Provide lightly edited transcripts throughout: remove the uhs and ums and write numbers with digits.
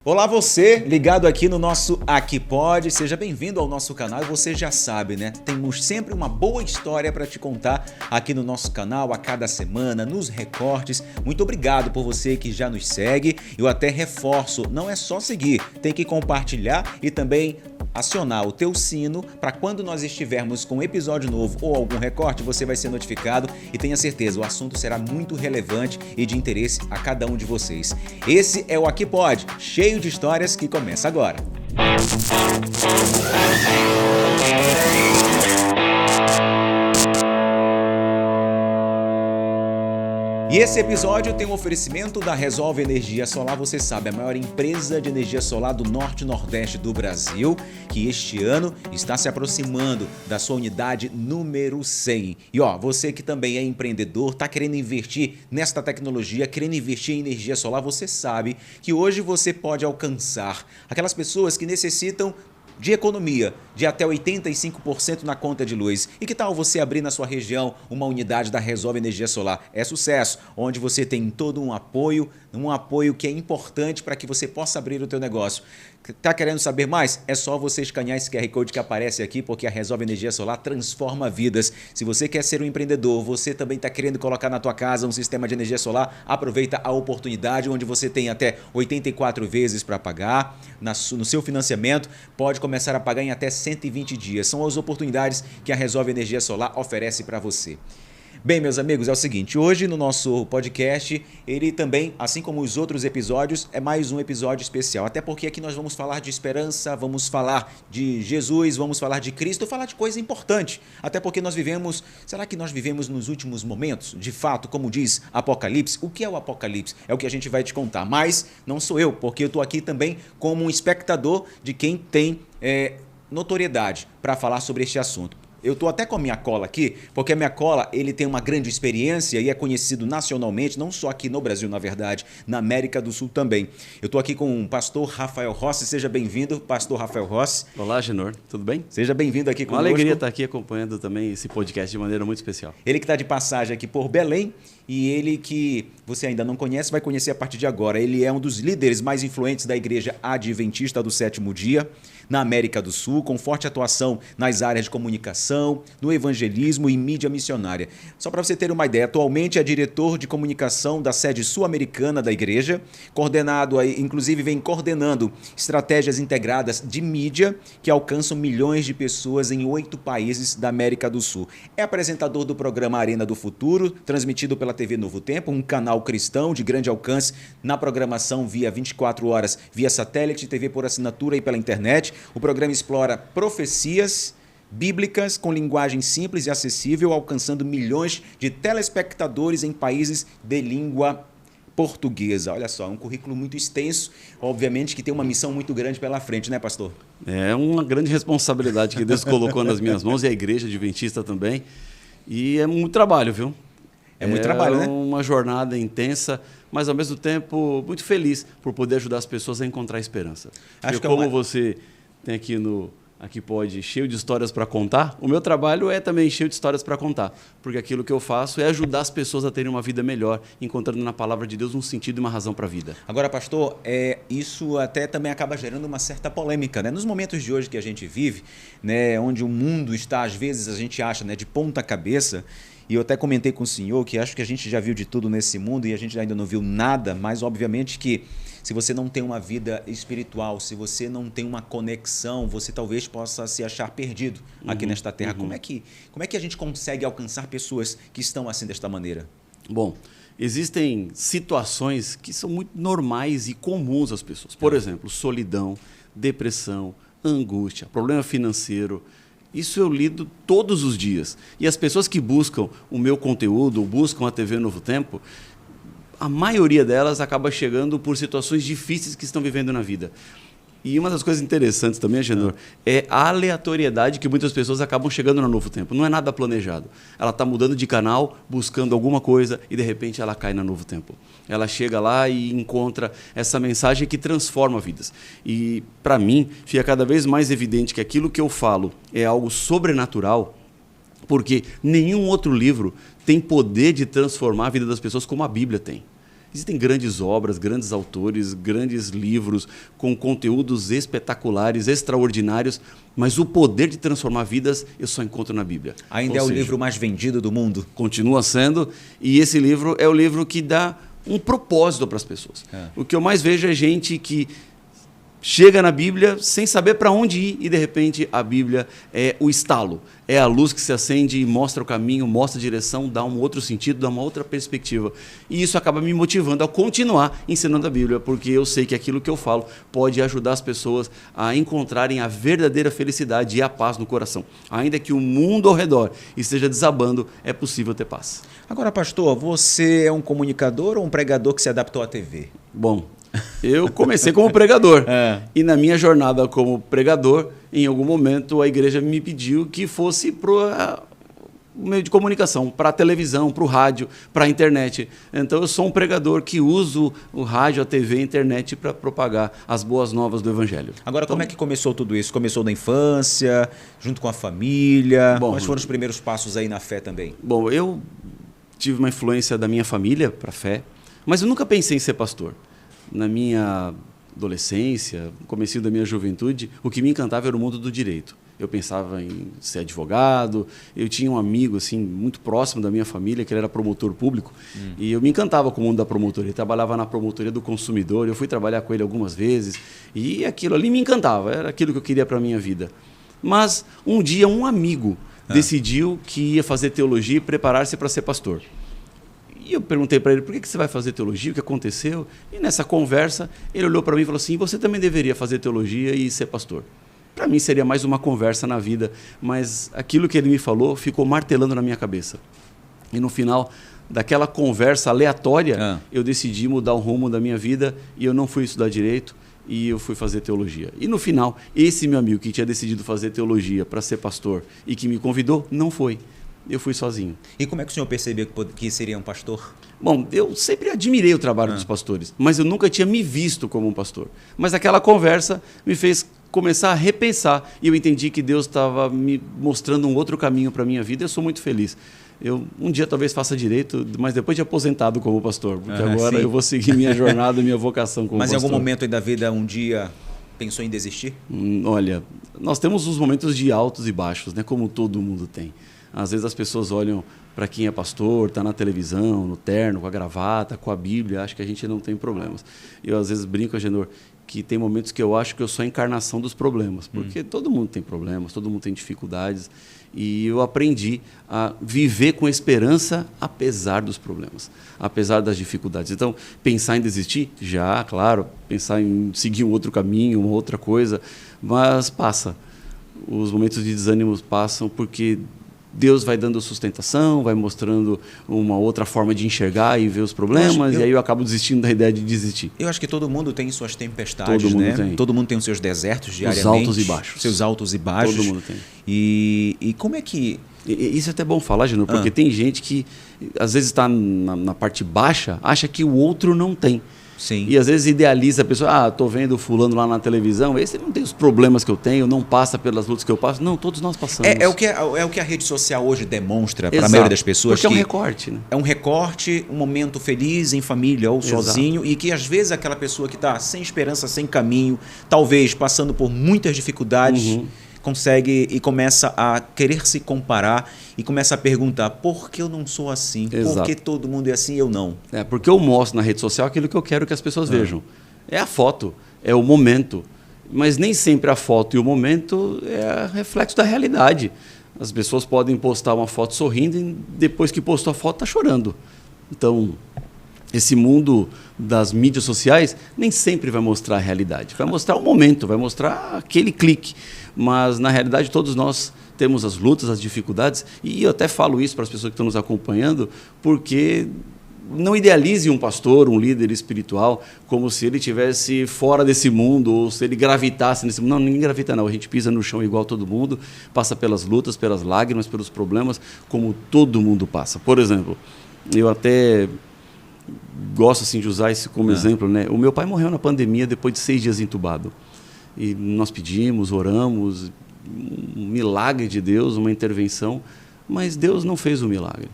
Olá você, ligado aqui no nosso Aqui Pode, seja bem-vindo ao nosso canal. Você já sabe, né? Temos sempre uma boa história para te contar aqui no nosso canal a cada semana, nos recortes. Muito obrigado por você que já nos segue. Eu até reforço, não é só seguir, tem que compartilhar e também acionar o teu sino para quando nós estivermos com um episódio novo ou algum recorte, você vai ser notificado e tenha certeza, o assunto será muito relevante e de interesse a cada um de vocês. Esse é o Aqui Pode, cheio de histórias, que começa agora. E esse episódio tem um oferecimento da Resolve Energia Solar, você sabe, a maior empresa de energia solar do norte e nordeste do Brasil, que este ano está se aproximando da sua unidade número 100. E você que também é empreendedor, está querendo investir nesta tecnologia, querendo investir em energia solar, você sabe que hoje você pode alcançar aquelas pessoas que necessitam de economia, de até 85% na conta de luz. E que tal você abrir na sua região uma unidade da Resolve Energia Solar? É sucesso, onde você tem todo um apoio que é importante para que você possa abrir o teu negócio. Tá querendo saber mais? É só você escanear esse QR Code que aparece aqui, porque a Resolve Energia Solar transforma vidas. Se você quer ser um empreendedor, você também está querendo colocar na tua casa um sistema de energia solar, aproveita a oportunidade onde você tem até 84 vezes para pagar no seu financiamento, pode começar a pagar em até 120 dias. São as oportunidades que a Resolve Energia Solar oferece para você. Bem, meus amigos, é o seguinte, hoje no nosso podcast, ele também, assim como os outros episódios, é mais um episódio especial. Até porque aqui nós vamos falar de esperança, vamos falar de Jesus, vamos falar de Cristo, falar de coisa importante. Até porque será que nós vivemos nos últimos momentos? De fato, como diz Apocalipse, o que é o Apocalipse? É o que a gente vai te contar, mas não sou eu, porque eu estou aqui também como um espectador de quem tem notoriedade para falar sobre este assunto. Eu estou até com a minha cola aqui, porque a minha cola ele tem uma grande experiência e é conhecido nacionalmente, não só aqui no Brasil, na verdade, na América do Sul também. Eu estou aqui com o pastor Rafael Rossi, seja bem-vindo, pastor Rafael Rossi. Olá, Genor, tudo bem? Seja bem-vindo aqui conosco. Uma alegria estar aqui acompanhando também esse podcast de maneira muito especial. Ele que está de passagem aqui por Belém e ele que você ainda não conhece, vai conhecer a partir de agora. Ele é um dos líderes mais influentes da Igreja Adventista do Sétimo Dia, na América do Sul, com forte atuação nas áreas de comunicação, no evangelismo e mídia missionária. Só para você ter uma ideia, atualmente é diretor de comunicação da sede sul-americana da igreja, inclusive vem coordenando estratégias integradas de mídia que alcançam milhões de pessoas em 8 países da América do Sul. É apresentador do programa Arena do Futuro, transmitido pela TV Novo Tempo, um canal cristão de grande alcance na programação via 24 horas, via satélite, TV por assinatura e pela internet. O programa explora profecias bíblicas com linguagem simples e acessível, alcançando milhões de telespectadores em países de língua portuguesa. Olha só, um currículo muito extenso, obviamente que tem uma missão muito grande pela frente, né, pastor? É uma grande responsabilidade que Deus colocou nas minhas mãos e a Igreja Adventista também. E é muito trabalho, viu? É muito trabalho, né? É uma jornada intensa, mas ao mesmo tempo muito feliz por poder ajudar as pessoas a encontrar esperança. Acho que como você tem aqui no Aqui Pode cheio de histórias para contar, o meu trabalho é também cheio de histórias para contar, porque aquilo que eu faço é ajudar as pessoas a terem uma vida melhor, encontrando na palavra de Deus um sentido e uma razão para a vida. Agora, pastor, isso até também acaba gerando uma certa polêmica, né? Nos momentos de hoje que a gente vive, né, onde o mundo está, às vezes, a gente acha, né, de ponta cabeça. E eu até comentei com o senhor que acho que a gente já viu de tudo nesse mundo e a gente ainda não viu nada, mas obviamente que se você não tem uma vida espiritual, se você não tem uma conexão, você talvez possa se achar perdido aqui nesta terra. Como é que a gente consegue alcançar pessoas que estão assim desta maneira? Bom, existem situações que são muito normais e comuns às pessoas. Por exemplo, solidão, depressão, angústia, problema financeiro. Isso eu lido todos os dias. E as pessoas que buscam o meu conteúdo, buscam a TV Novo Tempo, a maioria delas acaba chegando por situações difíceis que estão vivendo na vida. E uma das coisas interessantes também, Agenor, é a aleatoriedade que muitas pessoas acabam chegando no Novo Tempo. Não é nada planejado. Ela está mudando de canal, buscando alguma coisa e, de repente, ela cai no Novo Tempo. Ela chega lá e encontra essa mensagem que transforma vidas. E, para mim, fica cada vez mais evidente que aquilo que eu falo é algo sobrenatural, porque nenhum outro livro tem poder de transformar a vida das pessoas como a Bíblia tem. Existem grandes obras, grandes autores, grandes livros com conteúdos espetaculares, extraordinários, mas o poder de transformar vidas eu só encontro na Bíblia. Ainda é o livro mais vendido do mundo. Continua sendo, e esse livro é o livro que dá um propósito para as pessoas. O que eu mais vejo é gente que chega na Bíblia sem saber para onde ir e, de repente, a Bíblia é o estalo. É a luz que se acende e mostra o caminho, mostra a direção, dá um outro sentido, dá uma outra perspectiva. E isso acaba me motivando a continuar ensinando a Bíblia, porque eu sei que aquilo que eu falo pode ajudar as pessoas a encontrarem a verdadeira felicidade e a paz no coração. Ainda que o mundo ao redor esteja desabando, é possível ter paz. Agora, pastor, você é um comunicador ou um pregador que se adaptou à TV? Bom, eu comecei como pregador. E na minha jornada como pregador, em algum momento a igreja me pediu que fosse para o meio de comunicação, para a televisão, para o rádio, para a internet. Então eu sou um pregador que uso o rádio, a TV e a internet para propagar as boas novas do Evangelho. Agora, como é que começou tudo isso? Começou na infância, junto com a família? Quais foram os primeiros passos aí na fé também? Bom, eu tive uma influência da minha família para a fé, mas eu nunca pensei em ser pastor. Na minha adolescência, no comecinho da minha juventude, o que me encantava era o mundo do direito. Eu pensava em ser advogado, eu tinha um amigo assim muito próximo da minha família, que ele era promotor público, e eu me encantava com o mundo da promotoria. Ele trabalhava na promotoria do consumidor, eu fui trabalhar com ele algumas vezes, e aquilo ali me encantava, era aquilo que eu queria para a minha vida. Mas um dia um amigo decidiu que ia fazer teologia e preparar-se para ser pastor. E eu perguntei para ele, por que você vai fazer teologia? O que aconteceu? E nessa conversa, ele olhou para mim e falou assim, você também deveria fazer teologia e ser pastor. Para mim seria mais uma conversa na vida, mas aquilo que ele me falou ficou martelando na minha cabeça. E no final daquela conversa aleatória, eu decidi mudar o rumo da minha vida e eu não fui estudar direito e eu fui fazer teologia. E no final, esse meu amigo que tinha decidido fazer teologia para ser pastor e que me convidou, não foi. Eu fui sozinho. E como é que o senhor percebeu que seria um pastor? Bom, eu sempre admirei o trabalho dos pastores, mas eu nunca tinha me visto como um pastor. Mas aquela conversa me fez começar a repensar e eu entendi que Deus estava me mostrando um outro caminho para a minha vida e eu sou muito feliz. Eu um dia talvez faça direito, mas depois de aposentado como pastor, porque agora eu vou seguir minha jornada, minha vocação como pastor. Mas em algum momento aí da vida, um dia, pensou em desistir? Olha, nós temos uns momentos de altos e baixos, né? Como todo mundo tem. Às vezes as pessoas olham para quem é pastor, está na televisão, no terno, com a gravata, com a Bíblia, acho que a gente não tem problemas. Eu às vezes brinco, Agenor, que tem momentos que eu acho que eu sou a encarnação dos problemas, porque todo mundo tem problemas, todo mundo tem dificuldades, e eu aprendi a viver com esperança apesar dos problemas, apesar das dificuldades. Então, pensar em desistir? Já, claro, pensar em seguir um outro caminho, uma outra coisa, mas passa. Os momentos de desânimo passam porque Deus vai dando sustentação, vai mostrando uma outra forma de enxergar e ver os problemas, e aí eu acabo desistindo da ideia de desistir. Eu acho que todo mundo tem suas tempestades, todo mundo né? tem. Todo mundo tem os seus desertos diariamente. Os altos e baixos. Seus altos e baixos. Todo mundo tem. E como é que... Isso é até bom falar, Gino, porque tem gente que às vezes está na parte baixa, acha que o outro não tem. Sim. E às vezes idealiza a pessoa, estou vendo o fulano lá na televisão, esse não tem os problemas que eu tenho, não passa pelas lutas que eu passo. Não, todos nós passamos. É o que a rede social hoje demonstra para a maioria das pessoas. Porque é um recorte, né? É um recorte, um momento feliz em família ou sozinho, e que às vezes aquela pessoa que está sem esperança, sem caminho, talvez passando por muitas dificuldades, consegue e começa a querer se comparar e começa a perguntar, por que eu não sou assim? Por que todo mundo é assim e eu não? Porque eu mostro na rede social aquilo que eu quero que as pessoas vejam. É a foto, é o momento. Mas nem sempre a foto e o momento é reflexo da realidade. As pessoas podem postar uma foto sorrindo e depois que postou a foto está chorando. Então, esse mundo das mídias sociais nem sempre vai mostrar a realidade. Vai mostrar o momento, vai mostrar aquele clique. Mas, na realidade, todos nós temos as lutas, as dificuldades. E eu até falo isso para as pessoas que estão nos acompanhando, porque não idealize um pastor, um líder espiritual, como se ele estivesse fora desse mundo, ou se ele gravitasse nesse mundo. Não, ninguém gravita não. A gente pisa no chão igual todo mundo, passa pelas lutas, pelas lágrimas, pelos problemas, como todo mundo passa. Por exemplo, eu até gosto assim, de usar isso como exemplo, né? O meu pai morreu na pandemia depois de 6 dias entubado. E nós pedimos, oramos, um milagre de Deus, uma intervenção, mas Deus não fez o milagre.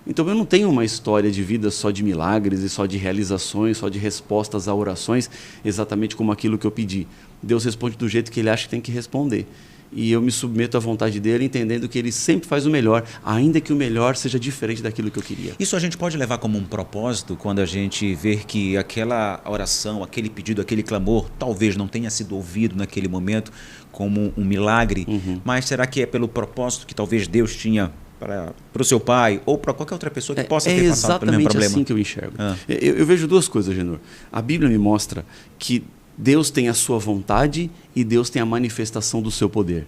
Então eu não tenho uma história de vida só de milagres e só de realizações, só de respostas a orações, exatamente como aquilo que eu pedi. Deus responde do jeito que Ele acha que tem que responder. E eu me submeto à vontade dele, entendendo que ele sempre faz o melhor, ainda que o melhor seja diferente daquilo que eu queria. Isso a gente pode levar como um propósito quando a gente vê que aquela oração, aquele pedido, aquele clamor, talvez não tenha sido ouvido naquele momento como um milagre, mas será que é pelo propósito que talvez Deus tinha para o seu pai ou para qualquer outra pessoa que possa ter passado pelo mesmo problema? É exatamente assim que eu enxergo. Eu vejo duas coisas, Genor. A Bíblia me mostra que Deus tem a sua vontade e Deus tem a manifestação do seu poder.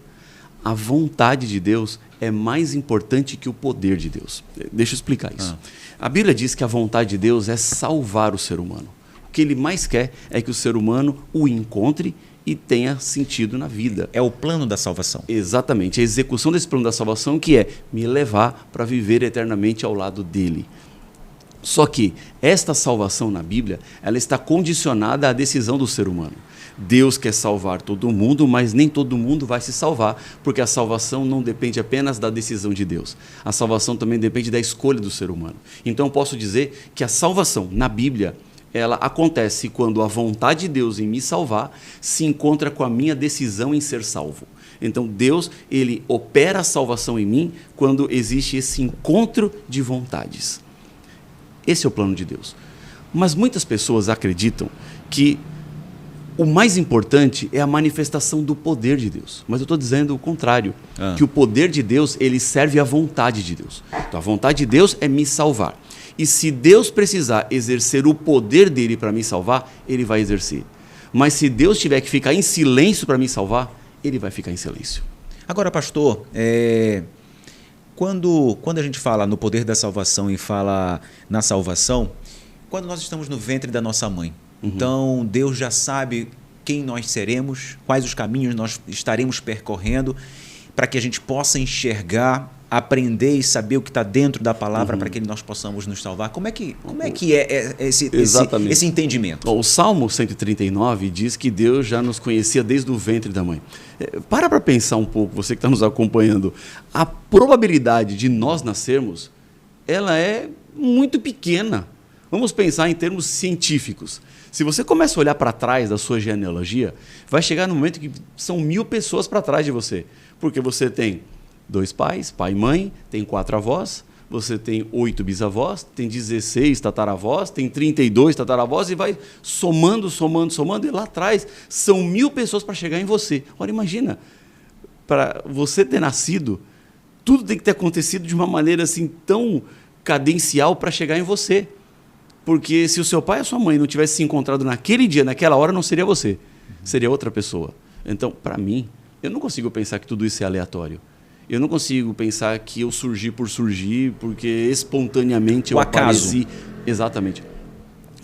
A vontade de Deus é mais importante que o poder de Deus. Deixa eu explicar isso. A Bíblia diz que a vontade de Deus é salvar o ser humano. O que ele mais quer é que o ser humano o encontre e tenha sentido na vida. É o plano da salvação. Exatamente. A execução desse plano da salvação que é me levar para viver eternamente ao lado dele. Só que esta salvação na Bíblia, ela está condicionada à decisão do ser humano. Deus quer salvar todo mundo, mas nem todo mundo vai se salvar, porque a salvação não depende apenas da decisão de Deus. A salvação também depende da escolha do ser humano. Então eu posso dizer que a salvação na Bíblia, ela acontece quando a vontade de Deus em me salvar se encontra com a minha decisão em ser salvo. Então Deus, ele opera a salvação em mim quando existe esse encontro de vontades. Esse é o plano de Deus. Mas muitas pessoas acreditam que o mais importante é a manifestação do poder de Deus. Mas eu estou dizendo o contrário, que o poder de Deus, ele serve à vontade de Deus. Então a vontade de Deus é me salvar. E se Deus precisar exercer o poder dele para me salvar, ele vai exercer. Mas se Deus tiver que ficar em silêncio para me salvar, ele vai ficar em silêncio. Agora, pastor, Quando a gente fala no poder da salvação e fala na salvação, quando nós estamos no ventre da nossa mãe, então Deus já sabe quem nós seremos, quais os caminhos nós estaremos percorrendo, para que a gente possa enxergar, aprender e saber o que está dentro da palavra para que nós possamos nos salvar. Como é que é esse entendimento? O Salmo 139 diz que Deus já nos conhecia desde o ventre da mãe. Para pensar um pouco, você que está nos acompanhando, a probabilidade de nós nascermos, ela é muito pequena. Vamos pensar em termos científicos. Se você começa a olhar para trás da sua genealogia, vai chegar no momento que são 1000 pessoas para trás de você. Porque você tem 2 pais, pai e mãe, tem 4 avós, você tem 8 bisavós, tem 16 tataravós, tem 32 tataravós e vai somando, e lá atrás são 1000 pessoas para chegar em você. Ora, imagina, para você ter nascido, tudo tem que ter acontecido de uma maneira assim tão cadencial para chegar em você. Porque se o seu pai e a sua mãe não tivessem se encontrado naquele dia, naquela hora, não seria você, seria outra pessoa. Então, para mim, eu não consigo pensar que tudo isso é aleatório. Eu não consigo pensar que eu surgi por surgir, porque espontaneamente eu apareci. Exatamente.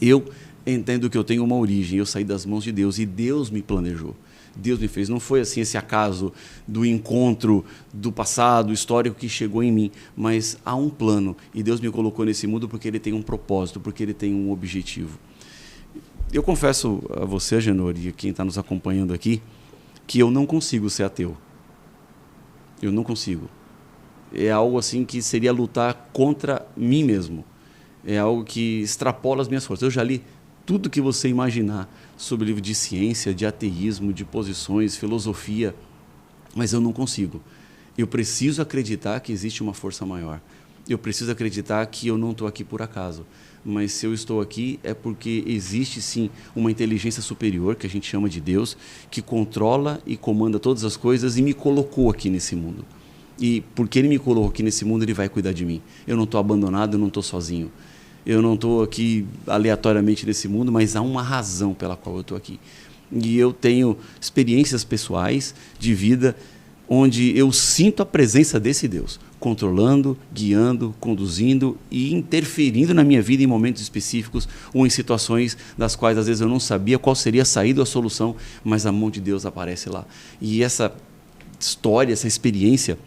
Eu entendo que eu tenho uma origem, eu saí das mãos de Deus e Deus me planejou. Deus me fez. Não foi assim esse acaso do encontro do passado histórico que chegou em mim, mas há um plano e Deus me colocou nesse mundo porque Ele tem um propósito, porque Ele tem um objetivo. Eu confesso a você, Genor, e a quem está nos acompanhando aqui, que eu não consigo ser ateu. Eu não consigo. É algo assim que seria lutar contra mim mesmo. É algo que extrapola as minhas forças. Eu já li tudo que você imaginar sobre livro de ciência, de ateísmo, de posições, filosofia, mas eu não consigo. Eu preciso acreditar que existe uma força maior. Eu preciso acreditar que eu não estou aqui por acaso. Mas se eu estou aqui é porque existe sim uma inteligência superior, que a gente chama de Deus, que controla e comanda todas as coisas e me colocou aqui nesse mundo. E porque Ele me colocou aqui nesse mundo, Ele vai cuidar de mim. Eu não estou abandonado, eu não estou sozinho. Eu não estou aqui aleatoriamente nesse mundo, mas há uma razão pela qual eu estou aqui. E eu tenho experiências pessoais de vida onde eu sinto a presença desse Deus, controlando, guiando, conduzindo e interferindo na minha vida em momentos específicos ou em situações das quais às vezes eu não sabia qual seria a saída ou a solução, mas a mão de Deus aparece lá. E essa história, essa experiência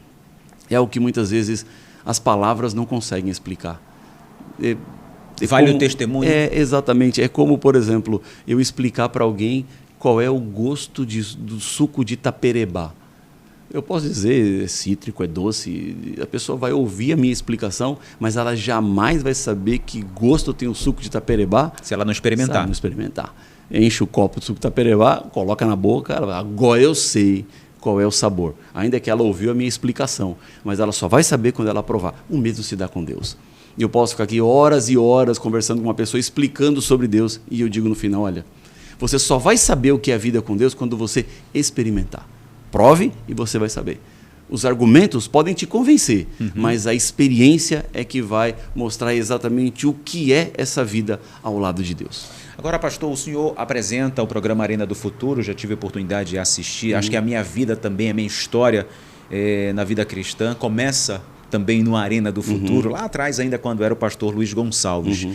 é o que muitas vezes as palavras não conseguem explicar. Vale como, o testemunho? Exatamente. É como, por exemplo, eu explicar para alguém qual é o gosto do suco de taperebá. Eu posso dizer, é cítrico, é doce, a pessoa vai ouvir a minha explicação, mas ela jamais vai saber que gosto tem o suco de taperebá. Se ela não experimentar. Se ela não experimentar. Enche o copo de suco de taperebá, coloca na boca, agora eu sei qual é o sabor. Ainda que ela ouviu a minha explicação, mas ela só vai saber quando ela provar. O mesmo se dá com Deus. Eu posso ficar aqui horas e horas conversando com uma pessoa, explicando sobre Deus, e eu digo no final, olha, você só vai saber o que é a vida com Deus quando você experimentar. Prove e você vai saber. Os argumentos podem te convencer, mas a experiência é que vai mostrar exatamente o que é essa vida ao lado de Deus. Agora, pastor, o senhor apresenta o programa Arena do Futuro, já tive a oportunidade de assistir. Acho que a minha vida também, a minha história na vida cristã começa também no Arena do Futuro, lá atrás ainda quando era o pastor Luiz Gonçalves.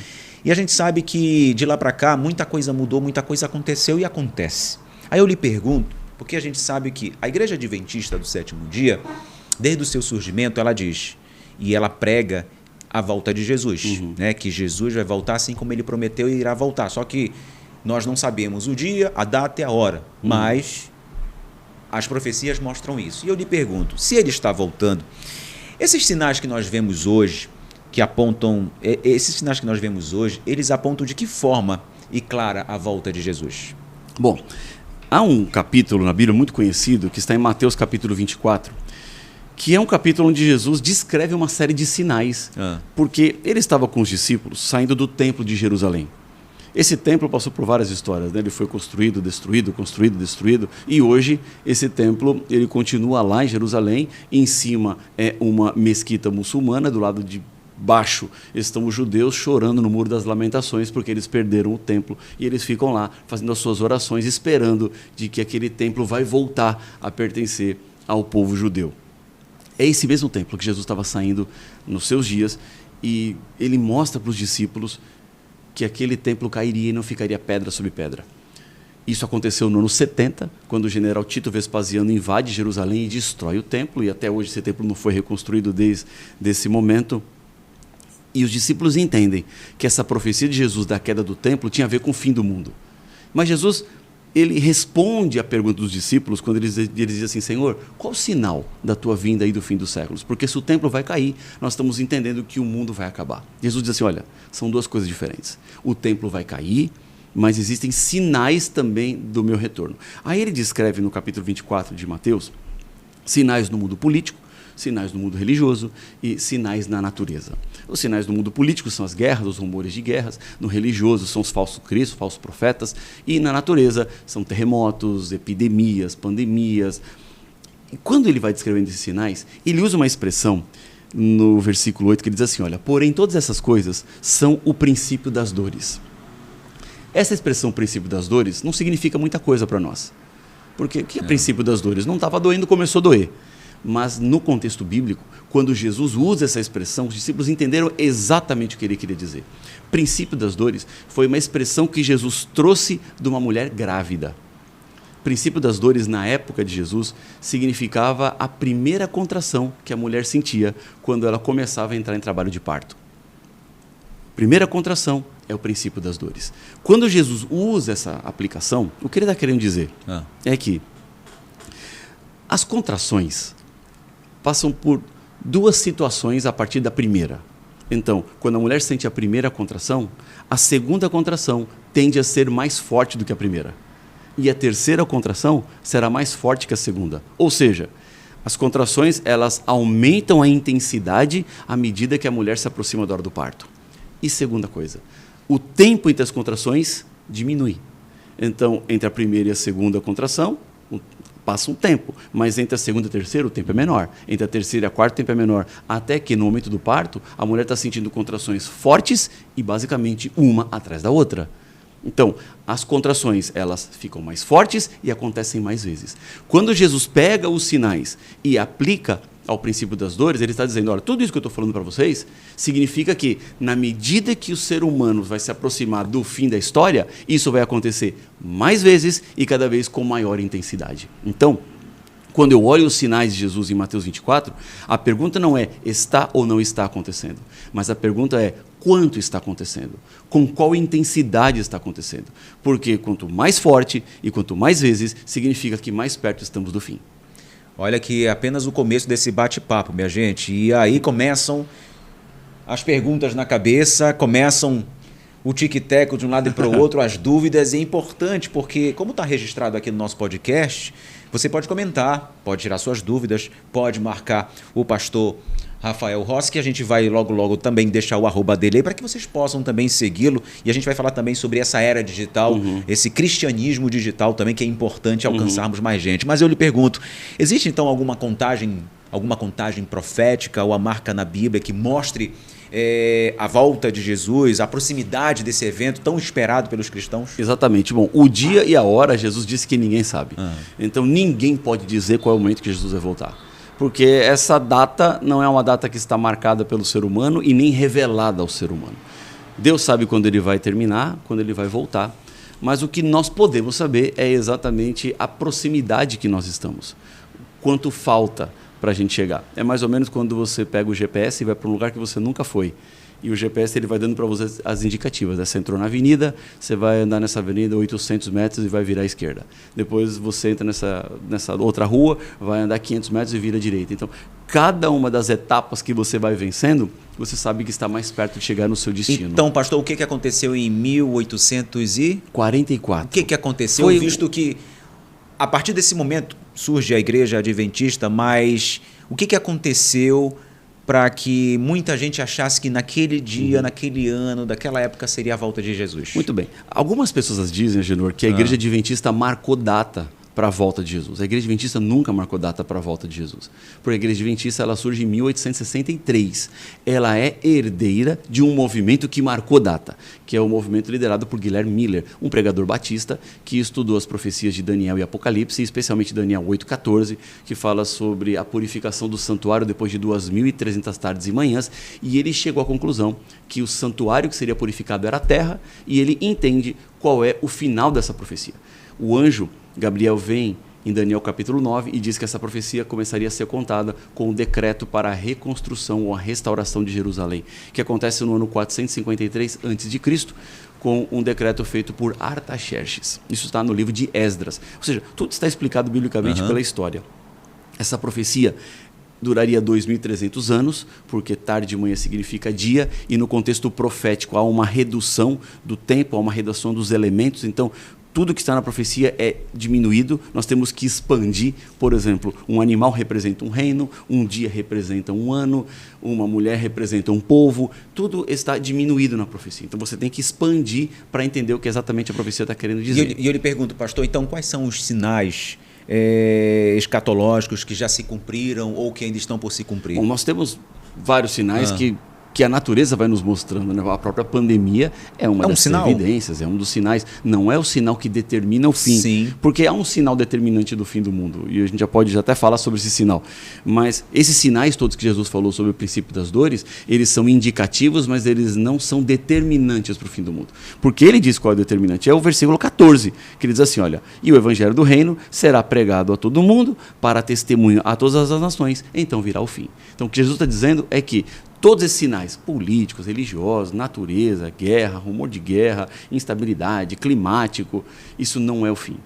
E a gente sabe que de lá para cá muita coisa mudou, muita coisa aconteceu e acontece. Aí eu lhe pergunto, porque a gente sabe que a Igreja Adventista do Sétimo Dia, desde o seu surgimento, ela diz, e ela prega a volta de Jesus, né? Que Jesus vai voltar assim como ele prometeu e irá voltar. Só que nós não sabemos o dia, a data e a hora, mas as profecias mostram isso. E eu lhe pergunto, se ele está voltando, esses sinais que nós vemos hoje, eles apontam de que forma e clara a volta de Jesus? Bom, há um capítulo na Bíblia muito conhecido, que está em Mateus capítulo 24, que é um capítulo onde Jesus descreve uma série de sinais, porque ele estava com os discípulos saindo do templo de Jerusalém. Esse templo passou por várias histórias, né? Ele foi construído, destruído, e hoje esse templo ele continua lá em Jerusalém. Em cima é uma mesquita muçulmana, do lado de baixo estão os judeus chorando no Muro das Lamentações porque eles perderam o templo, e eles ficam lá fazendo as suas orações, esperando de que aquele templo vai voltar a pertencer ao povo judeu. É esse mesmo templo que Jesus estava saindo nos seus dias, e ele mostra para os discípulos que aquele templo cairia e não ficaria pedra sobre pedra. Isso aconteceu no ano 70, quando o general Tito Vespasiano invade Jerusalém e destrói o templo, e até hoje esse templo não foi reconstruído desde esse momento. E os discípulos entendem que essa profecia de Jesus da queda do templo tinha a ver com o fim do mundo. Mas Jesus, ele responde à pergunta dos discípulos quando eles dizem assim, Senhor, qual o sinal da tua vinda aí do fim dos séculos? Porque se o templo vai cair, nós estamos entendendo que o mundo vai acabar. Jesus diz assim, olha, são duas coisas diferentes. O templo vai cair, mas existem sinais também do meu retorno. Aí ele descreve no capítulo 24 de Mateus, sinais no mundo político, sinais no mundo religioso e sinais na natureza. Os sinais no mundo político são as guerras, os rumores de guerras. No religioso são os falsos cristos, falsos profetas. E na natureza são terremotos, epidemias, pandemias. E quando ele vai descrevendo esses sinais, ele usa uma expressão no versículo 8 que ele diz assim, olha, porém todas essas coisas são o princípio das dores. Essa expressão princípio das dores não significa muita coisa para nós. Porque o que é princípio das dores? Não estava doendo, começou a doer. Mas no contexto bíblico, quando Jesus usa essa expressão, os discípulos entenderam exatamente o que ele queria dizer. Princípio das dores foi uma expressão que Jesus trouxe de uma mulher grávida. Princípio das dores, na época de Jesus, significava a primeira contração que a mulher sentia quando ela começava a entrar em trabalho de parto. Primeira contração é o princípio das dores. Quando Jesus usa essa aplicação, o que ele está querendo dizer é que as contrações passam por duas situações a partir da primeira. Então, quando a mulher sente a primeira contração, a segunda contração tende a ser mais forte do que a primeira. E a terceira contração será mais forte que a segunda. Ou seja, as contrações elas aumentam a intensidade à medida que a mulher se aproxima da hora do parto. E segunda coisa, o tempo entre as contrações diminui. Então, entre a primeira e a segunda contração, passa um tempo, mas entre a segunda e a terceira o tempo é menor, entre a terceira e a quarta o tempo é menor, até que no momento do parto a mulher está sentindo contrações fortes e basicamente uma atrás da outra. Então, as contrações elas ficam mais fortes e acontecem mais vezes. Quando Jesus pega os sinais e aplica ao princípio das dores, ele está dizendo, olha, tudo isso que eu estou falando para vocês significa que, na medida que o ser humano vai se aproximar do fim da história, isso vai acontecer mais vezes e cada vez com maior intensidade. Então, quando eu olho os sinais de Jesus em Mateus 24, a pergunta não é está ou não está acontecendo, mas a pergunta é quanto está acontecendo, com qual intensidade está acontecendo. Porque quanto mais forte e quanto mais vezes, significa que mais perto estamos do fim. Olha que é apenas o começo desse bate-papo, minha gente. E aí começam as perguntas na cabeça, começam o tic-tac de um lado e para o outro, as dúvidas. E é importante porque, como está registrado aqui no nosso podcast, você pode comentar, pode tirar suas dúvidas, pode marcar o pastor Rafael Rossi, que a gente vai logo também deixar o @ dele aí para que vocês possam também segui-lo. E a gente vai falar também sobre essa era digital, esse cristianismo digital também, que é importante alcançarmos mais gente. Mas eu lhe pergunto, existe então alguma contagem profética ou a marca na Bíblia que mostre a volta de Jesus, a proximidade desse evento tão esperado pelos cristãos? Exatamente. Bom, o dia e a hora, Jesus disse que ninguém sabe. Então ninguém pode dizer qual é o momento que Jesus vai voltar. Porque essa data não é uma data que está marcada pelo ser humano e nem revelada ao ser humano. Deus sabe quando ele vai terminar, quando ele vai voltar. Mas o que nós podemos saber é exatamente a proximidade que nós estamos. Quanto falta para a gente chegar. É mais ou menos quando você pega o GPS e vai para um lugar que você nunca foi. E o GPS ele vai dando para você as indicativas. Você entrou na avenida, você vai andar nessa avenida 800 metros e vai virar à esquerda. Depois você entra nessa outra rua, vai andar 500 metros e vira à direita. Então, cada uma das etapas que você vai vencendo, você sabe que está mais perto de chegar no seu destino. Então, pastor, o que aconteceu em 1844? O que aconteceu? Visto que, a partir desse momento, surge a Igreja Adventista, mas o que aconteceu para que muita gente achasse que naquele dia, naquele ano, daquela época seria a volta de Jesus? Muito bem. Algumas pessoas dizem, Agenor, que a Igreja Adventista marcou data para a volta de Jesus. A Igreja Adventista nunca marcou data para a volta de Jesus. Porque a Igreja Adventista ela surge em 1863. Ela é herdeira de um movimento que marcou data, que é o movimento liderado por Guilherme Miller, um pregador batista que estudou as profecias de Daniel e Apocalipse, especialmente Daniel 8,14, que fala sobre a purificação do santuário depois de 2.300 tardes e manhãs, e ele chegou à conclusão que o santuário que seria purificado era a terra, e ele entende qual é o final dessa profecia. O anjo Gabriel vem em Daniel capítulo 9 e diz que essa profecia começaria a ser contada com um decreto para a reconstrução ou a restauração de Jerusalém, que acontece no ano 453 a.C., com um decreto feito por Artaxerxes. Isso está no livro de Esdras. Ou seja, tudo está explicado biblicamente pela história. Essa profecia duraria 2.300 anos, porque tarde de manhã significa dia, e no contexto profético há uma redução do tempo, há uma redução dos elementos. Então, tudo que está na profecia é diminuído, nós temos que expandir. Por exemplo, um animal representa um reino, um dia representa um ano, uma mulher representa um povo, tudo está diminuído na profecia. Então você tem que expandir para entender o que exatamente a profecia está querendo dizer. E eu lhe pergunto, pastor, então quais são os sinais escatológicos que já se cumpriram ou que ainda estão por se cumprir? Bom, nós temos vários sinais que a natureza vai nos mostrando, né? A própria pandemia é uma das evidências, é um dos sinais. Não é o sinal que determina o fim, Sim. Porque há um sinal determinante do fim do mundo, e a gente já pode até falar sobre esse sinal. Mas esses sinais todos que Jesus falou sobre o princípio das dores, eles são indicativos, mas eles não são determinantes para o fim do mundo. Porque ele diz qual é o determinante. É o versículo 14, que ele diz assim, olha, e o evangelho do reino será pregado a todo mundo para testemunho a todas as nações, então virá o fim. Então o que Jesus está dizendo é que todos esses sinais políticos, religiosos, natureza, guerra, rumor de guerra, instabilidade, climático, isso não é o fim.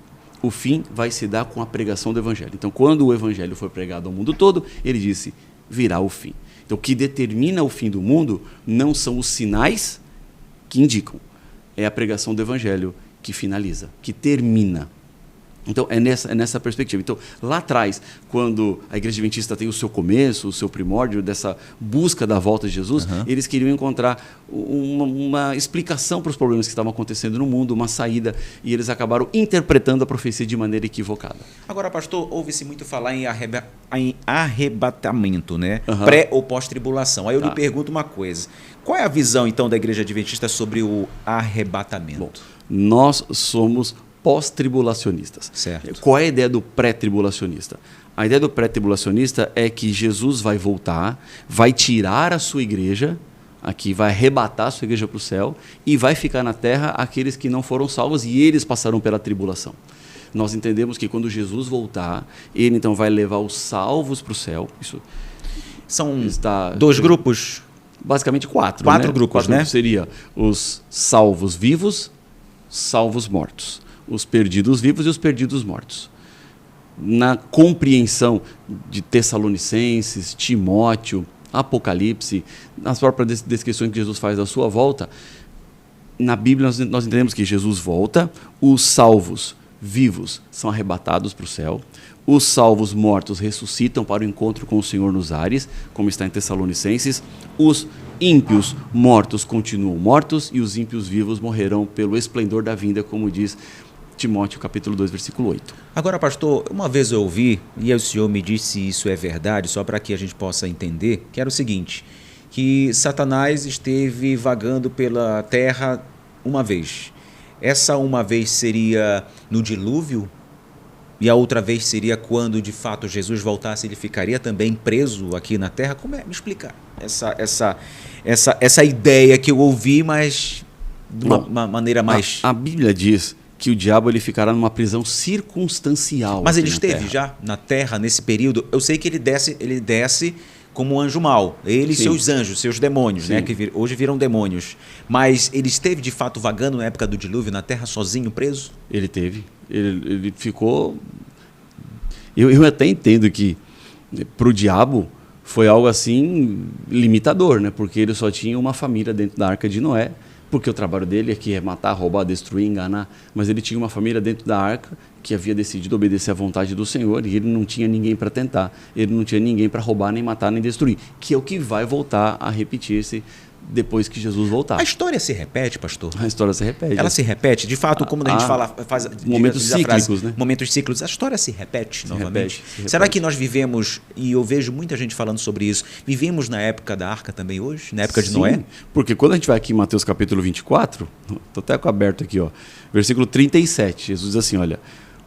O fim vai se dar com a pregação do evangelho. Então, quando o evangelho foi pregado ao mundo todo, ele disse, virá o fim. Então, o que determina o fim do mundo não são os sinais que indicam, é a pregação do evangelho que finaliza, que termina. Então, é nessa perspectiva. Então, lá atrás, quando a Igreja Adventista tem o seu começo, o seu primórdio dessa busca da volta de Jesus, eles queriam encontrar uma explicação para os problemas que estavam acontecendo no mundo, uma saída, e eles acabaram interpretando a profecia de maneira equivocada. Agora, pastor, ouve-se muito falar em arrebatamento, né? Pré ou pós-tribulação. Aí eu lhe pergunto uma coisa. Qual é a visão, então, da Igreja Adventista sobre o arrebatamento? Bom, nós somos pós-tribulacionistas. Certo. Qual é a ideia do pré-tribulacionista? A ideia do pré-tribulacionista é que Jesus vai voltar, vai tirar a sua igreja, aqui vai arrebatar a sua igreja para o céu, e vai ficar na terra aqueles que não foram salvos, e eles passarão pela tribulação. Nós entendemos que quando Jesus voltar, ele então vai levar os salvos para o céu. Isso são dois grupos? Basicamente quatro. Quatro grupos, né? Seria os salvos vivos, salvos mortos. Os perdidos vivos e os perdidos mortos. na compreensão de Tessalonicenses, Timóteo, Apocalipse, nas próprias descrições que Jesus faz da sua volta, na Bíblia nós entendemos que Jesus volta, os salvos vivos são arrebatados para o céu, os salvos mortos ressuscitam para o encontro com o Senhor nos ares, como está em Tessalonicenses, os ímpios mortos continuam mortos e os ímpios vivos morrerão pelo esplendor da vinda, como diz Timóteo capítulo 2, versículo 8. Agora, pastor, uma vez eu ouvi, e o senhor me disse se isso é verdade, só para que a gente possa entender, que era o seguinte, que Satanás esteve vagando pela terra uma vez. Essa uma vez seria no dilúvio? E a outra vez seria quando, de fato, Jesus voltasse, ele ficaria também preso aqui na terra? Como é? Me explicar essa ideia que eu ouvi, mas de uma maneira mais... A Bíblia diz que o diabo ele ficará numa prisão circunstancial. Mas ele esteve já na terra nesse período. Eu sei que ele desce como um anjo mau. Ele e seus anjos, seus demônios, né, que hoje viram demônios. Mas ele esteve de fato vagando na época do dilúvio na terra sozinho, preso? Ele teve. Ele ficou... Eu até entendo que para o diabo foi algo assim limitador, né? Porque ele só tinha uma família dentro da Arca de Noé, porque o trabalho dele aqui é matar, roubar, destruir, enganar, mas ele tinha uma família dentro da arca que havia decidido obedecer à vontade do Senhor e ele não tinha ninguém para tentar, ele não tinha ninguém para roubar, nem matar, nem destruir, que é o que vai voltar a repetir-se depois que Jesus voltar. A história se repete, pastor? A história se repete. Ela se repete? De fato, como a gente faz momentos cíclicos, né? Momentos cíclicos. A história se repete novamente. Repete. Será que nós vivemos, e eu vejo muita gente falando sobre isso, vivemos na época da arca também hoje? Na época de Noé? Porque quando a gente vai aqui em Mateus capítulo 24, estou até com aberto aqui, ó, versículo 37, Jesus diz assim, olha,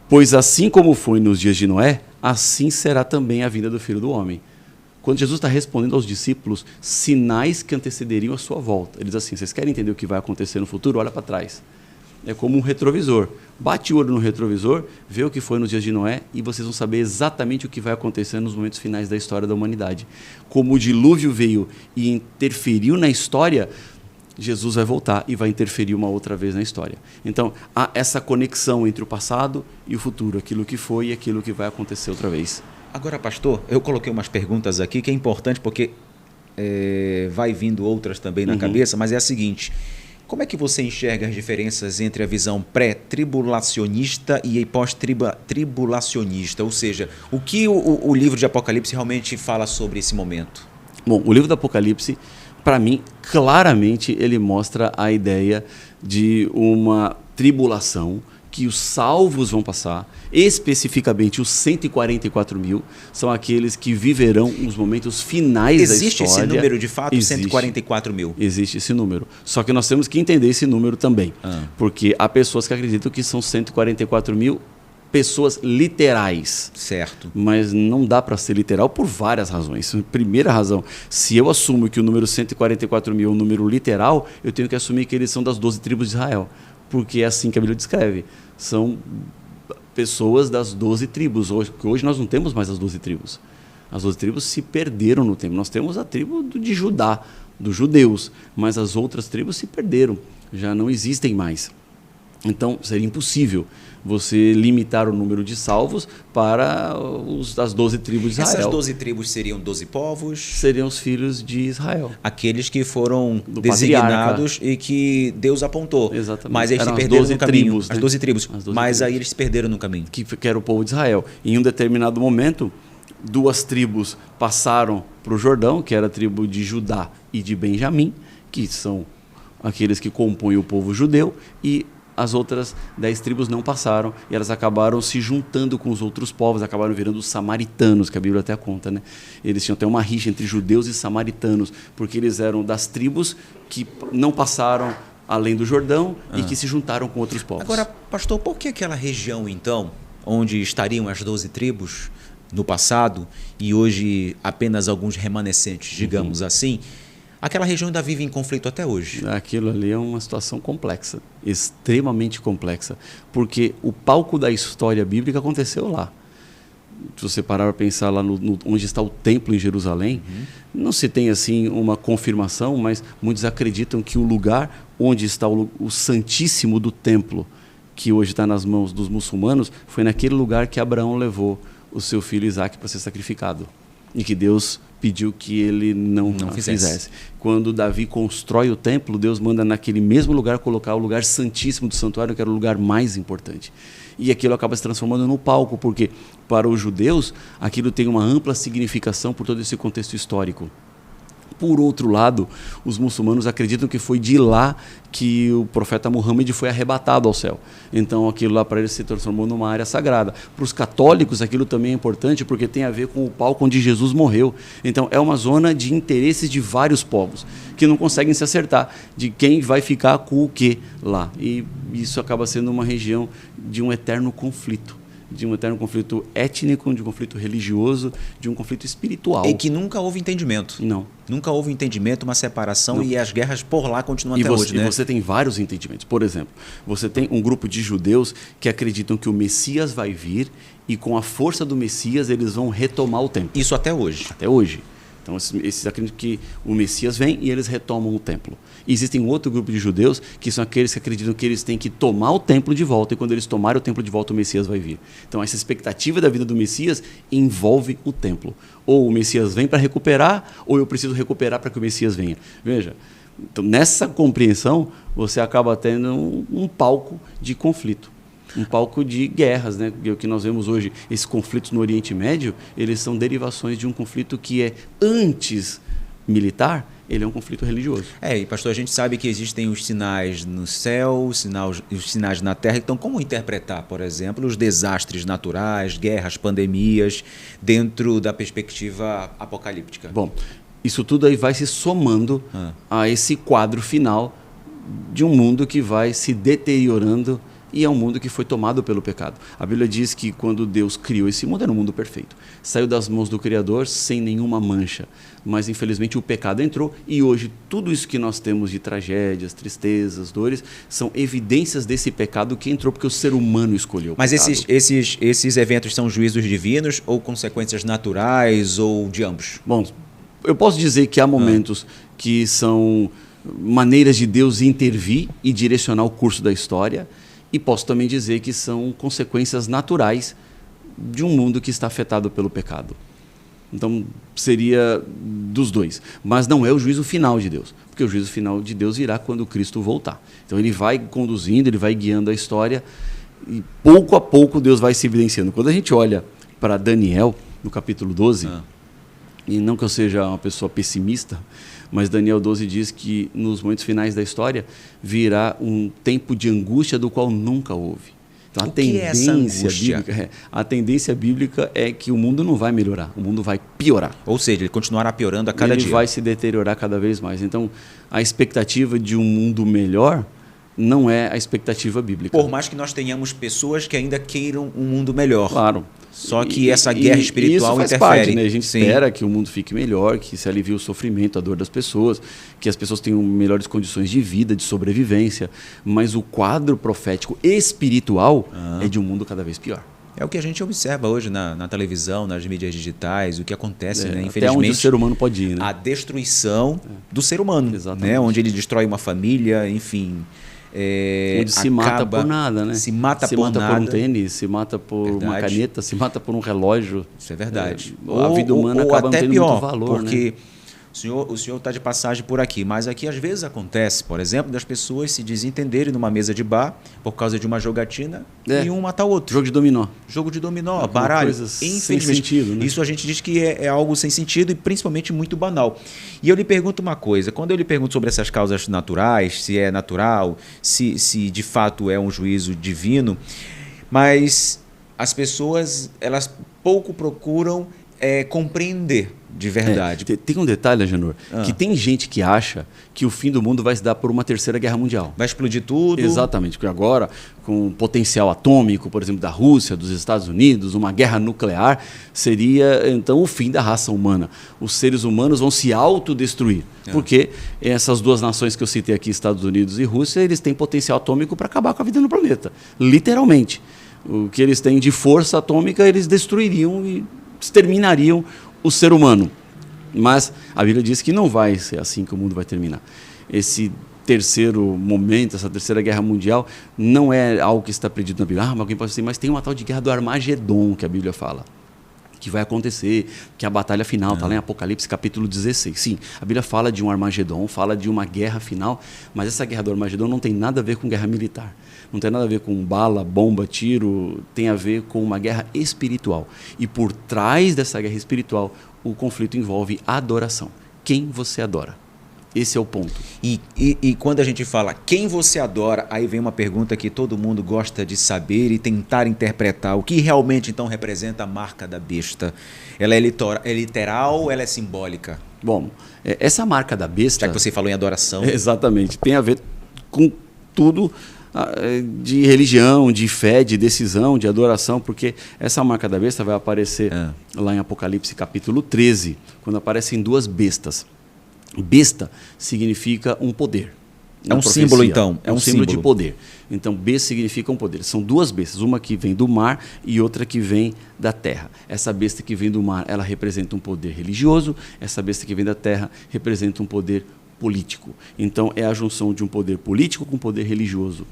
pois assim como foi nos dias de Noé, assim será também a vinda do Filho do Homem. Quando Jesus está respondendo aos discípulos sinais que antecederiam a sua volta. Ele diz assim, vocês querem entender o que vai acontecer no futuro? Olha para trás. É como um retrovisor. Bate o olho no retrovisor, vê o que foi nos dias de Noé e vocês vão saber exatamente o que vai acontecer nos momentos finais da história da humanidade. Como o dilúvio veio e interferiu na história, Jesus vai voltar e vai interferir uma outra vez na história. Então, há essa conexão entre o passado e o futuro, aquilo que foi e aquilo que vai acontecer outra vez. Agora, pastor, eu coloquei umas perguntas aqui que é importante porque vai vindo outras também na cabeça, mas é a seguinte, como é que você enxerga as diferenças entre a visão pré-tribulacionista e pós-tribulacionista? Ou seja, o que o livro de Apocalipse realmente fala sobre esse momento? Bom, o livro do Apocalipse, para mim, claramente ele mostra a ideia de uma tribulação que os salvos vão passar, especificamente os 144 mil, são aqueles que viverão os momentos finais da história. Existe esse número de fato, existe, 144 mil? Existe esse número. Só que nós temos que entender esse número também, porque há pessoas que acreditam que são 144 mil pessoas literais. Certo. Mas não dá para ser literal por várias razões. Primeira razão, se eu assumo que o número 144 mil é um número literal, eu tenho que assumir que eles são das 12 tribos de Israel, porque é assim que a Bíblia descreve. São pessoas das 12 tribos. Hoje nós não temos mais as 12 tribos. As 12 tribos se perderam no tempo. Nós temos a tribo de Judá, dos judeus, mas as outras tribos se perderam, já não existem mais. Então, seria impossível você limitar o número de salvos para as 12 tribos de Israel. Essas 12 tribos seriam 12 povos? Seriam os filhos de Israel. Aqueles que foram designados e que Deus apontou. Exatamente. Mas eles se perderam no caminho. Tribos, né? As 12 tribos. As 12 mas tribos. aí eles se perderam no caminho. Que era o povo de Israel. Em um determinado momento, 2 tribos passaram para o Jordão, que era a tribo de Judá e de Benjamim, que são aqueles que compõem o povo judeu, e as outras 10 tribos não passaram e elas acabaram se juntando com os outros povos, acabaram virando os samaritanos, que a Bíblia até conta, né? Eles tinham até uma rixa entre judeus e samaritanos, porque eles eram das tribos que não passaram além do Jordão e que se juntaram com outros povos. Agora, pastor, por que aquela região, então, onde estariam as 12 tribos no passado e hoje apenas alguns remanescentes, digamos assim, aquela região ainda vive em conflito até hoje? Aquilo ali é uma situação complexa, extremamente complexa, porque o palco da história bíblica aconteceu lá. Se você parar para pensar lá onde está o templo em Jerusalém, não se tem assim uma confirmação, mas muitos acreditam que o lugar onde está o Santíssimo do templo, que hoje está nas mãos dos muçulmanos, foi naquele lugar que Abraão levou o seu filho Isaque para ser sacrificado. E que Deus pediu que ele não fizesse. Quando Davi constrói o templo, Deus manda naquele mesmo lugar colocar o lugar santíssimo do santuário, que era o lugar mais importante. E aquilo acaba se transformando no palco, porque para os judeus aquilo tem uma ampla significação por todo esse contexto histórico. Por outro lado, os muçulmanos acreditam que foi de lá que o profeta Muhammad foi arrebatado ao céu. Então aquilo lá para eles se transformou numa área sagrada. Para os católicos aquilo também é importante porque tem a ver com o palco onde Jesus morreu. Então é uma zona de interesses de vários povos que não conseguem se acertar de quem vai ficar com o quê lá. E isso acaba sendo uma região de um eterno conflito. De um eterno conflito étnico, de um conflito religioso, de um conflito espiritual. E que nunca houve entendimento. Não. Nunca houve entendimento, uma separação, Não. E as guerras por lá continuam até hoje, né? E você tem vários entendimentos. Por exemplo, você tem um grupo de judeus que acreditam que o Messias vai vir e com a força do Messias eles vão retomar o templo. Isso até hoje. Até hoje. Então, esses acreditam que o Messias vem e eles retomam o templo. E existe um outro grupo de judeus que são aqueles que acreditam que eles têm que tomar o templo de volta e quando eles tomarem o templo de volta, o Messias vai vir. Então, essa expectativa da vida do Messias envolve o templo. Ou o Messias vem para recuperar, ou eu preciso recuperar para que o Messias venha. Veja, então, nessa compreensão, você acaba tendo um palco de conflito. Um palco de guerras, né? O que nós vemos hoje, esses conflitos no Oriente Médio, eles são derivações de um conflito que é antes militar, ele é um conflito religioso. E pastor, a gente sabe que existem os sinais no céu, os sinais na terra. Então, como interpretar, por exemplo, os desastres naturais, guerras, pandemias, dentro da perspectiva apocalíptica? Bom, isso tudo aí vai se somando a esse quadro final de um mundo que vai se deteriorando e é um mundo que foi tomado pelo pecado. A Bíblia diz que quando Deus criou esse mundo, era um mundo perfeito. Saiu das mãos do Criador sem nenhuma mancha. Mas, infelizmente, o pecado entrou e hoje tudo isso que nós temos de tragédias, tristezas, dores, são evidências desse pecado que entrou porque o ser humano escolheu o Mas pecado. esses eventos são juízos divinos ou consequências naturais ou de ambos? Bom, eu posso dizer que há momentos que são maneiras de Deus intervir e direcionar o curso da história. E posso também dizer que são consequências naturais de um mundo que está afetado pelo pecado. Então, seria dos dois. Mas não é o juízo final de Deus, porque o juízo final de Deus virá quando Cristo voltar. Então, ele vai conduzindo, ele vai guiando a história e pouco a pouco Deus vai se evidenciando. Quando a gente olha para Daniel, no capítulo 12, e não que eu seja uma pessoa pessimista, mas Daniel 12 diz que nos momentos finais da história virá um tempo de angústia do qual nunca houve. Então, a tendência bíblica é que o mundo não vai melhorar, o mundo vai piorar. Ou seja, ele continuará piorando a cada dia. Ele vai se deteriorar cada vez mais. Então, a expectativa de um mundo melhor não é a expectativa bíblica. Por mais que nós tenhamos pessoas que ainda queiram um mundo melhor. Claro. Só que essa guerra espiritual isso faz interfere. Parte, né? A gente espera que o mundo fique melhor, que se alivie o sofrimento, a dor das pessoas, que as pessoas tenham melhores condições de vida, de sobrevivência. Mas o quadro profético espiritual é de um mundo cada vez pior. É o que a gente observa hoje na televisão, nas mídias digitais, o que acontece, né? Infelizmente, até onde o ser humano pode ir, né? A destruição do ser humano, Exatamente. né? Onde ele destrói uma família, enfim. Onde se mata por nada, né? Se mata por um tênis, se mata por uma caneta, se mata por um relógio. Isso é verdade. A vida humana acaba até não tendo pior, muito valor, porque né? o senhor está de passagem por aqui, mas aqui às vezes acontece, por exemplo, das pessoas se desentenderem numa mesa de bar por causa de uma jogatina e um matar o outro. Jogo de dominó. Jogo de dominó, baralho. Sem sentido, né? Isso a gente diz que é algo sem sentido e principalmente muito banal. E eu lhe pergunto uma coisa, quando eu lhe pergunto sobre essas causas naturais, se é natural, se de fato é um juízo divino, mas as pessoas, elas pouco procuram compreender de verdade. Tem um detalhe, Agenor, que tem gente que acha que o fim do mundo vai se dar por uma terceira guerra mundial. Vai explodir tudo. Exatamente, porque agora, com o potencial atômico, por exemplo, da Rússia, dos Estados Unidos, uma guerra nuclear seria, então, o fim da raça humana. Os seres humanos vão se autodestruir, porque essas duas nações que eu citei aqui, Estados Unidos e Rússia, eles têm potencial atômico para acabar com a vida no planeta, literalmente. O que eles têm de força atômica, eles destruiriam e exterminariam o ser humano. Mas a Bíblia diz que não vai ser assim que o mundo vai terminar. Esse terceiro momento, essa terceira guerra mundial, não é algo que está predito na Bíblia. Mas alguém pode dizer, mas tem uma tal de guerra do Armagedon que a Bíblia fala, que vai acontecer, que é a batalha final, está lá em Apocalipse capítulo 16. Sim, a Bíblia fala de um Armagedon, fala de uma guerra final, mas essa guerra do Armagedon não tem nada a ver com guerra militar, não tem nada a ver com bala, bomba, tiro, tem a ver com uma guerra espiritual. E por trás dessa guerra espiritual, o conflito envolve adoração. Quem você adora? Esse é o ponto. E quando a gente fala quem você adora, aí vem uma pergunta que todo mundo gosta de saber e tentar interpretar. O que realmente então representa a marca da besta? Ela é literal ou ela é simbólica? Bom, essa marca da besta... Já que você falou em adoração. Exatamente. Tem a ver com tudo de religião, de fé, de decisão, de adoração, porque essa marca da besta vai aparecer lá em Apocalipse capítulo 13, quando aparecem duas bestas. Besta significa um poder. É um símbolo, então. É um símbolo de poder. Então, besta significa um poder. São duas bestas, uma que vem do mar e outra que vem da terra. Essa besta que vem do mar, ela representa um poder religioso. Essa besta que vem da terra representa um poder político. Então, é a junção de um poder político com um poder religioso.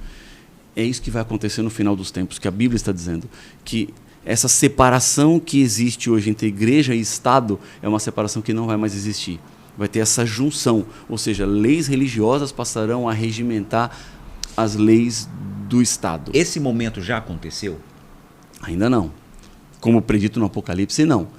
É isso que vai acontecer no final dos tempos, que a Bíblia está dizendo, que essa separação que existe hoje entre igreja e Estado é uma separação que não vai mais existir. Vai ter essa junção, ou seja, leis religiosas passarão a regimentar as leis do Estado. Esse momento já aconteceu? Ainda não. Como predito no Apocalipse, não.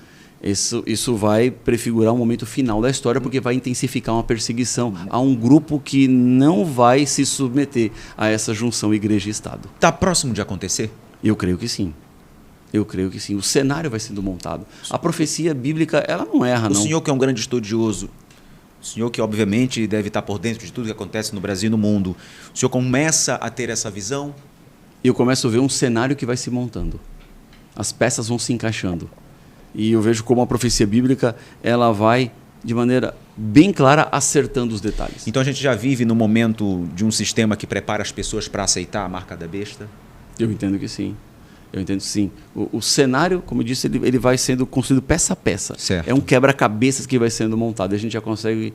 Isso vai prefigurar um momento final da história, porque vai intensificar uma perseguição a um grupo que não vai se submeter a essa junção igreja e Estado. Está próximo de acontecer? Eu creio que sim. Eu creio que sim. O cenário vai sendo montado. A profecia bíblica, ela não erra, não. O senhor que é um grande estudioso, o senhor que obviamente deve estar por dentro de tudo que acontece no Brasil e no mundo, o senhor começa a ter essa visão? Eu começo a ver um cenário que vai se montando. As peças vão se encaixando. E eu vejo como a profecia bíblica, ela vai, de maneira bem clara, acertando os detalhes. Então a gente já vive no momento de um sistema que prepara as pessoas para aceitar a marca da besta? Eu entendo que sim. Eu entendo sim. O cenário, como eu disse, ele vai sendo construído peça a peça. Certo. É um quebra-cabeças que vai sendo montado. E a gente já consegue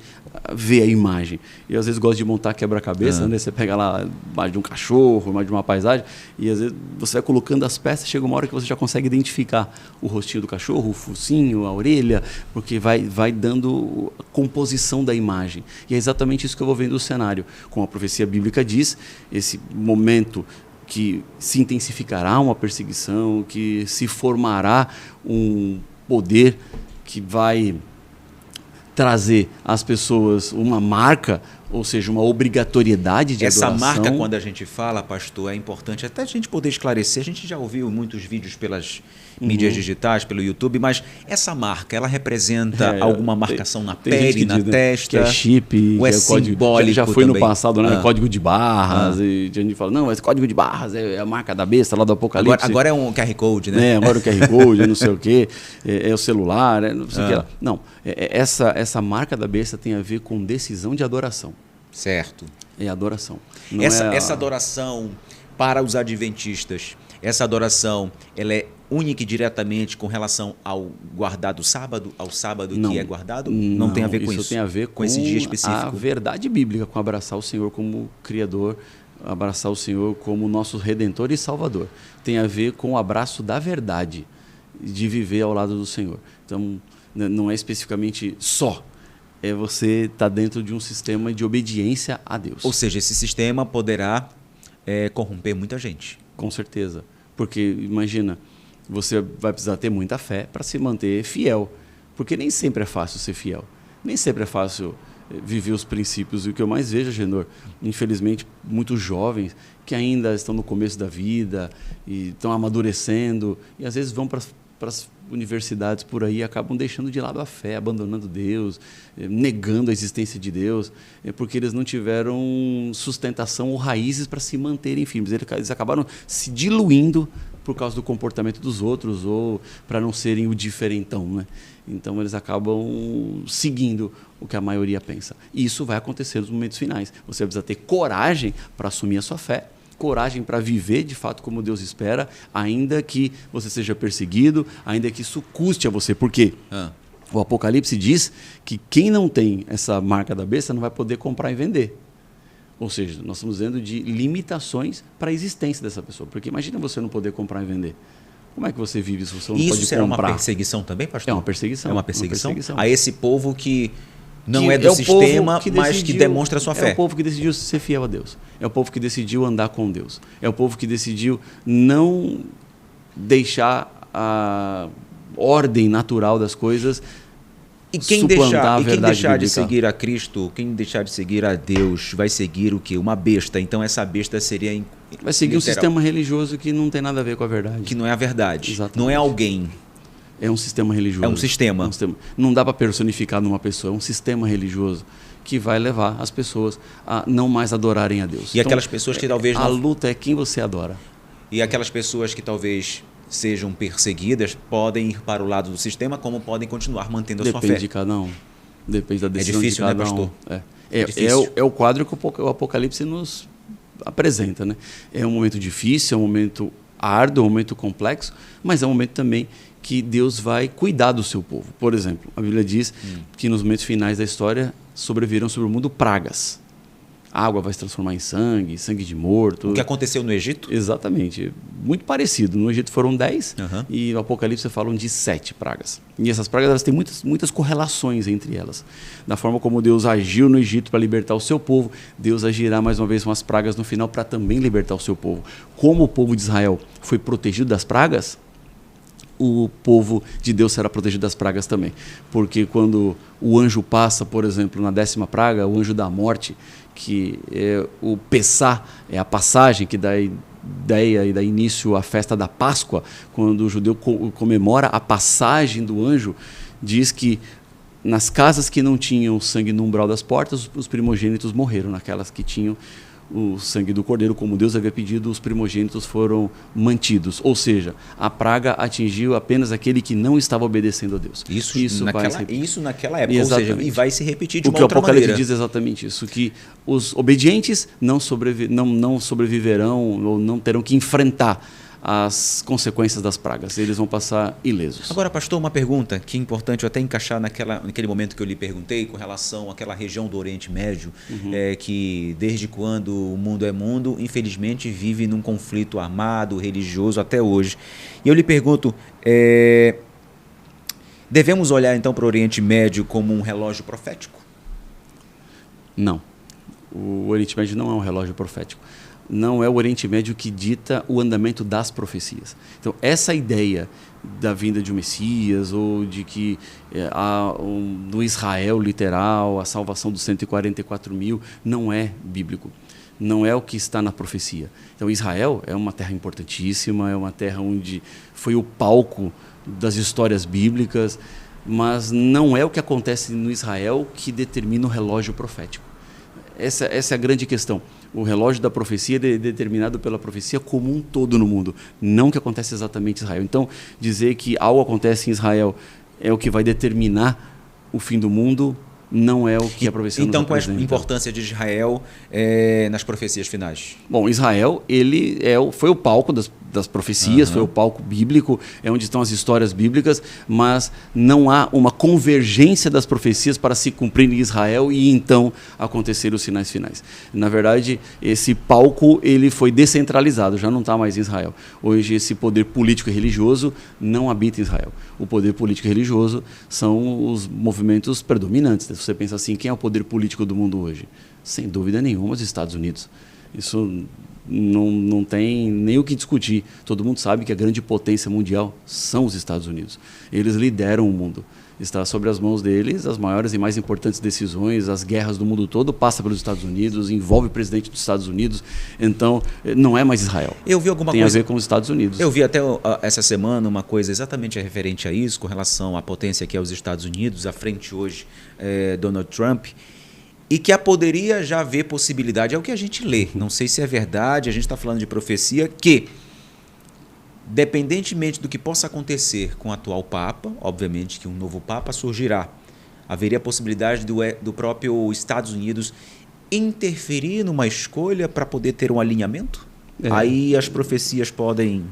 ver a imagem. Eu, às vezes, gosto de montar quebra-cabeça. Né? Você pega lá a imagem de um cachorro, a imagem de uma paisagem, e, às vezes, você vai colocando as peças, chega uma hora que você já consegue identificar o rostinho do cachorro, o focinho, a orelha, porque vai dando a composição da imagem. E é exatamente isso que eu vou vendo no cenário. Como a profecia bíblica diz, esse momento que se intensificará uma perseguição, que se formará um poder que vai trazer às pessoas uma marca, ou seja, uma obrigatoriedade de adoração. Essa marca, quando a gente fala, pastor, é importante até a gente poder esclarecer. A gente já ouviu muitos vídeos pelas mídias digitais, pelo YouTube, mas essa marca, ela representa alguma marcação na pele, na testa? Que é chip, ou é simbólico. Já foi também? No passado, né? Código de barras. E a gente fala, não, esse código de barras é a marca da besta lá do Apocalipse. Agora é um QR Code, né? Agora o QR Code, não sei o quê, é o celular, não sei o que lá. Não, essa marca da besta tem a ver com decisão de adoração. Certo. É adoração. Essa adoração para os adventistas, essa adoração, ela é única e diretamente com relação ao guardado sábado, ao sábado que é guardado? Não tem a ver com isso? Isso tem a ver com esse dia específico? A verdade bíblica, com abraçar o Senhor como Criador, abraçar o Senhor como nosso Redentor e Salvador. Tem a ver com o abraço da verdade, de viver ao lado do Senhor. Então, não é especificamente só. É você estar dentro de um sistema de obediência a Deus. Ou seja, esse sistema poderá corromper muita gente. Com certeza. Porque, imagina, você vai precisar ter muita fé para se manter fiel. Porque nem sempre é fácil ser fiel. Nem sempre é fácil viver os princípios. E o que eu mais vejo, Agenor, infelizmente, muitos jovens que ainda estão no começo da vida e estão amadurecendo e às vezes vão para as universidades por aí, acabam deixando de lado a fé, abandonando Deus, negando a existência de Deus, porque eles não tiveram sustentação ou raízes para se manterem firmes. Eles acabaram se diluindo por causa do comportamento dos outros ou para não serem o diferentão, né? Então eles acabam seguindo o que a maioria pensa. E isso vai acontecer nos momentos finais. Você precisa ter coragem para assumir a sua fé, coragem para viver de fato como Deus espera, ainda que você seja perseguido, ainda que isso custe a você. Por quê? O Apocalipse diz que quem não tem essa marca da besta não vai poder comprar e vender. Ou seja, nós estamos dizendo de limitações para a existência dessa pessoa. Porque imagina você não poder comprar e vender. Como é que você vive se você não pode comprar? Isso será uma perseguição também, pastor? É uma perseguição. É uma perseguição? Uma perseguição. A esse povo que não é do sistema, mas que demonstra a sua fé. É o povo que decidiu ser fiel a Deus. É o povo que decidiu andar com Deus. É o povo que decidiu não deixar a ordem natural das coisas e quem deixar de seguir a Cristo, quem deixar de seguir a Deus, vai seguir o quê? Uma besta. Então essa besta seria... Vai seguir um sistema religioso que não tem nada a ver com a verdade. Que não é a verdade. Exatamente. Não é alguém. É um sistema religioso. É um sistema. Não dá para personificar numa pessoa. É um sistema religioso que vai levar as pessoas a não mais adorarem a Deus. E então, aquelas pessoas que talvez... A luta é quem você adora. E aquelas pessoas que talvez sejam perseguidas podem ir para o lado do sistema, como podem continuar mantendo a sua fé. Depende de cada um. Depende da decisão de cada um. É difícil, né, pastor? É o quadro que o Apocalipse nos apresenta, né? É um momento difícil, é um momento árduo, é um momento complexo, mas é um momento também que Deus vai cuidar do seu povo. Por exemplo, a Bíblia diz que nos momentos finais da história sobrevirão sobre o mundo pragas. A água vai se transformar em sangue, sangue de morto. O que aconteceu no Egito? Exatamente. Muito parecido. No Egito foram 10 e no Apocalipse falam de 7 pragas. E essas pragas elas têm muitas correlações entre elas. Da forma como Deus agiu no Egito para libertar o seu povo, Deus agirá mais uma vez com as pragas no final para também libertar o seu povo. Como o povo de Israel foi protegido das pragas, o povo de Deus será protegido das pragas também. Porque quando o anjo passa, por exemplo, na 10ª praga, o anjo da morte, que é o Pessá, é a passagem que dá ideia e dá início à festa da Páscoa, quando o judeu comemora a passagem do anjo, diz que nas casas que não tinham sangue no umbral das portas, os primogênitos morreram. Naquelas que tinham o sangue do cordeiro, como Deus havia pedido, os primogênitos foram mantidos. Ou seja, a praga atingiu apenas aquele que não estava obedecendo a Deus. Isso naquela época, exatamente. Ou seja, e vai se repetir de uma outra maneira. O que o Apocalipse diz exatamente isso, que os obedientes não sobreviverão ou não terão que enfrentar as consequências das pragas. Eles vão passar ilesos. Agora, pastor, uma pergunta que é importante eu até encaixar naquele momento que eu lhe perguntei com relação àquela região do Oriente Médio, que desde quando o mundo é mundo, infelizmente vive num conflito armado, religioso até hoje. E eu lhe pergunto, devemos olhar então para o Oriente Médio como um relógio profético? Não. O Oriente Médio não é um relógio profético. Não é o Oriente Médio que dita o andamento das profecias. Então, essa ideia da vinda de um Messias ou de que do Israel literal, a salvação dos 144 mil, não é bíblico. Não é o que está na profecia. Então, Israel é uma terra importantíssima, é uma terra onde foi o palco das histórias bíblicas, mas não é o que acontece no Israel que determina o relógio profético. Essa é a grande questão. O relógio da profecia é determinado pela profecia como um todo no mundo, não o que acontece exatamente em Israel. Então, dizer que algo acontece em Israel é o que vai determinar o fim do mundo, não é o que a profecia nos apresenta. Então, qual é a importância de Israel nas profecias finais? Bom, Israel ele foi o palco das profecias, foi o palco bíblico, é onde estão as histórias bíblicas, mas não há uma convergência das profecias para se cumprir em Israel e então acontecer os sinais finais. Na verdade, esse palco ele foi descentralizado, já não está mais em Israel. Hoje esse poder político e religioso não habita em Israel. O poder político e religioso são os movimentos predominantes. Se você pensa assim, quem é o poder político do mundo hoje? Sem dúvida nenhuma, os Estados Unidos. Isso não tem nem o que discutir. Todo mundo sabe que a grande potência mundial são os Estados Unidos. Eles lideram o mundo. Está sobre as mãos deles as maiores e mais importantes decisões, as guerras do mundo todo passam pelos Estados Unidos, envolve o presidente dos Estados Unidos, então não é mais Israel. Eu vi alguma Tem coisa a ver com os Estados Unidos. Eu vi até essa semana uma coisa exatamente referente a isso, com relação à potência que é os Estados Unidos, à frente hoje Donald Trump, e que poderia já haver possibilidade, é o que a gente lê, não sei se é verdade, a gente está falando de profecia, que dependentemente do que possa acontecer com o atual Papa, obviamente que um novo Papa surgirá, haveria a possibilidade do próprio Estados Unidos interferir numa escolha para poder ter um alinhamento? Aí as profecias podem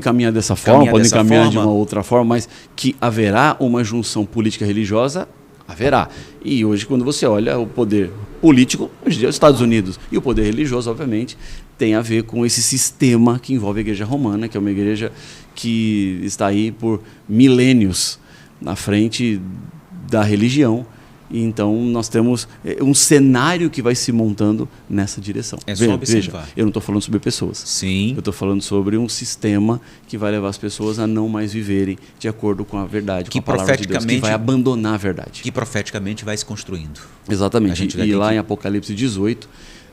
caminhar dessa forma, podem caminhar de uma outra forma, mas que haverá uma junção política religiosa, haverá. E hoje, quando você olha o poder político, hoje em dia, é os Estados Unidos. E o poder religioso, obviamente, tem a ver com esse sistema que envolve a Igreja Romana, que é uma igreja que está aí por milênios na frente da religião. E então nós temos um cenário que vai se montando nessa direção. É só observar. Veja, eu não estou falando sobre pessoas. Sim. Eu estou falando sobre um sistema que vai levar as pessoas a não mais viverem de acordo com a verdade, com a palavra de Deus, que vai abandonar a verdade. Que profeticamente vai se construindo. Exatamente. E lá em Apocalipse 18,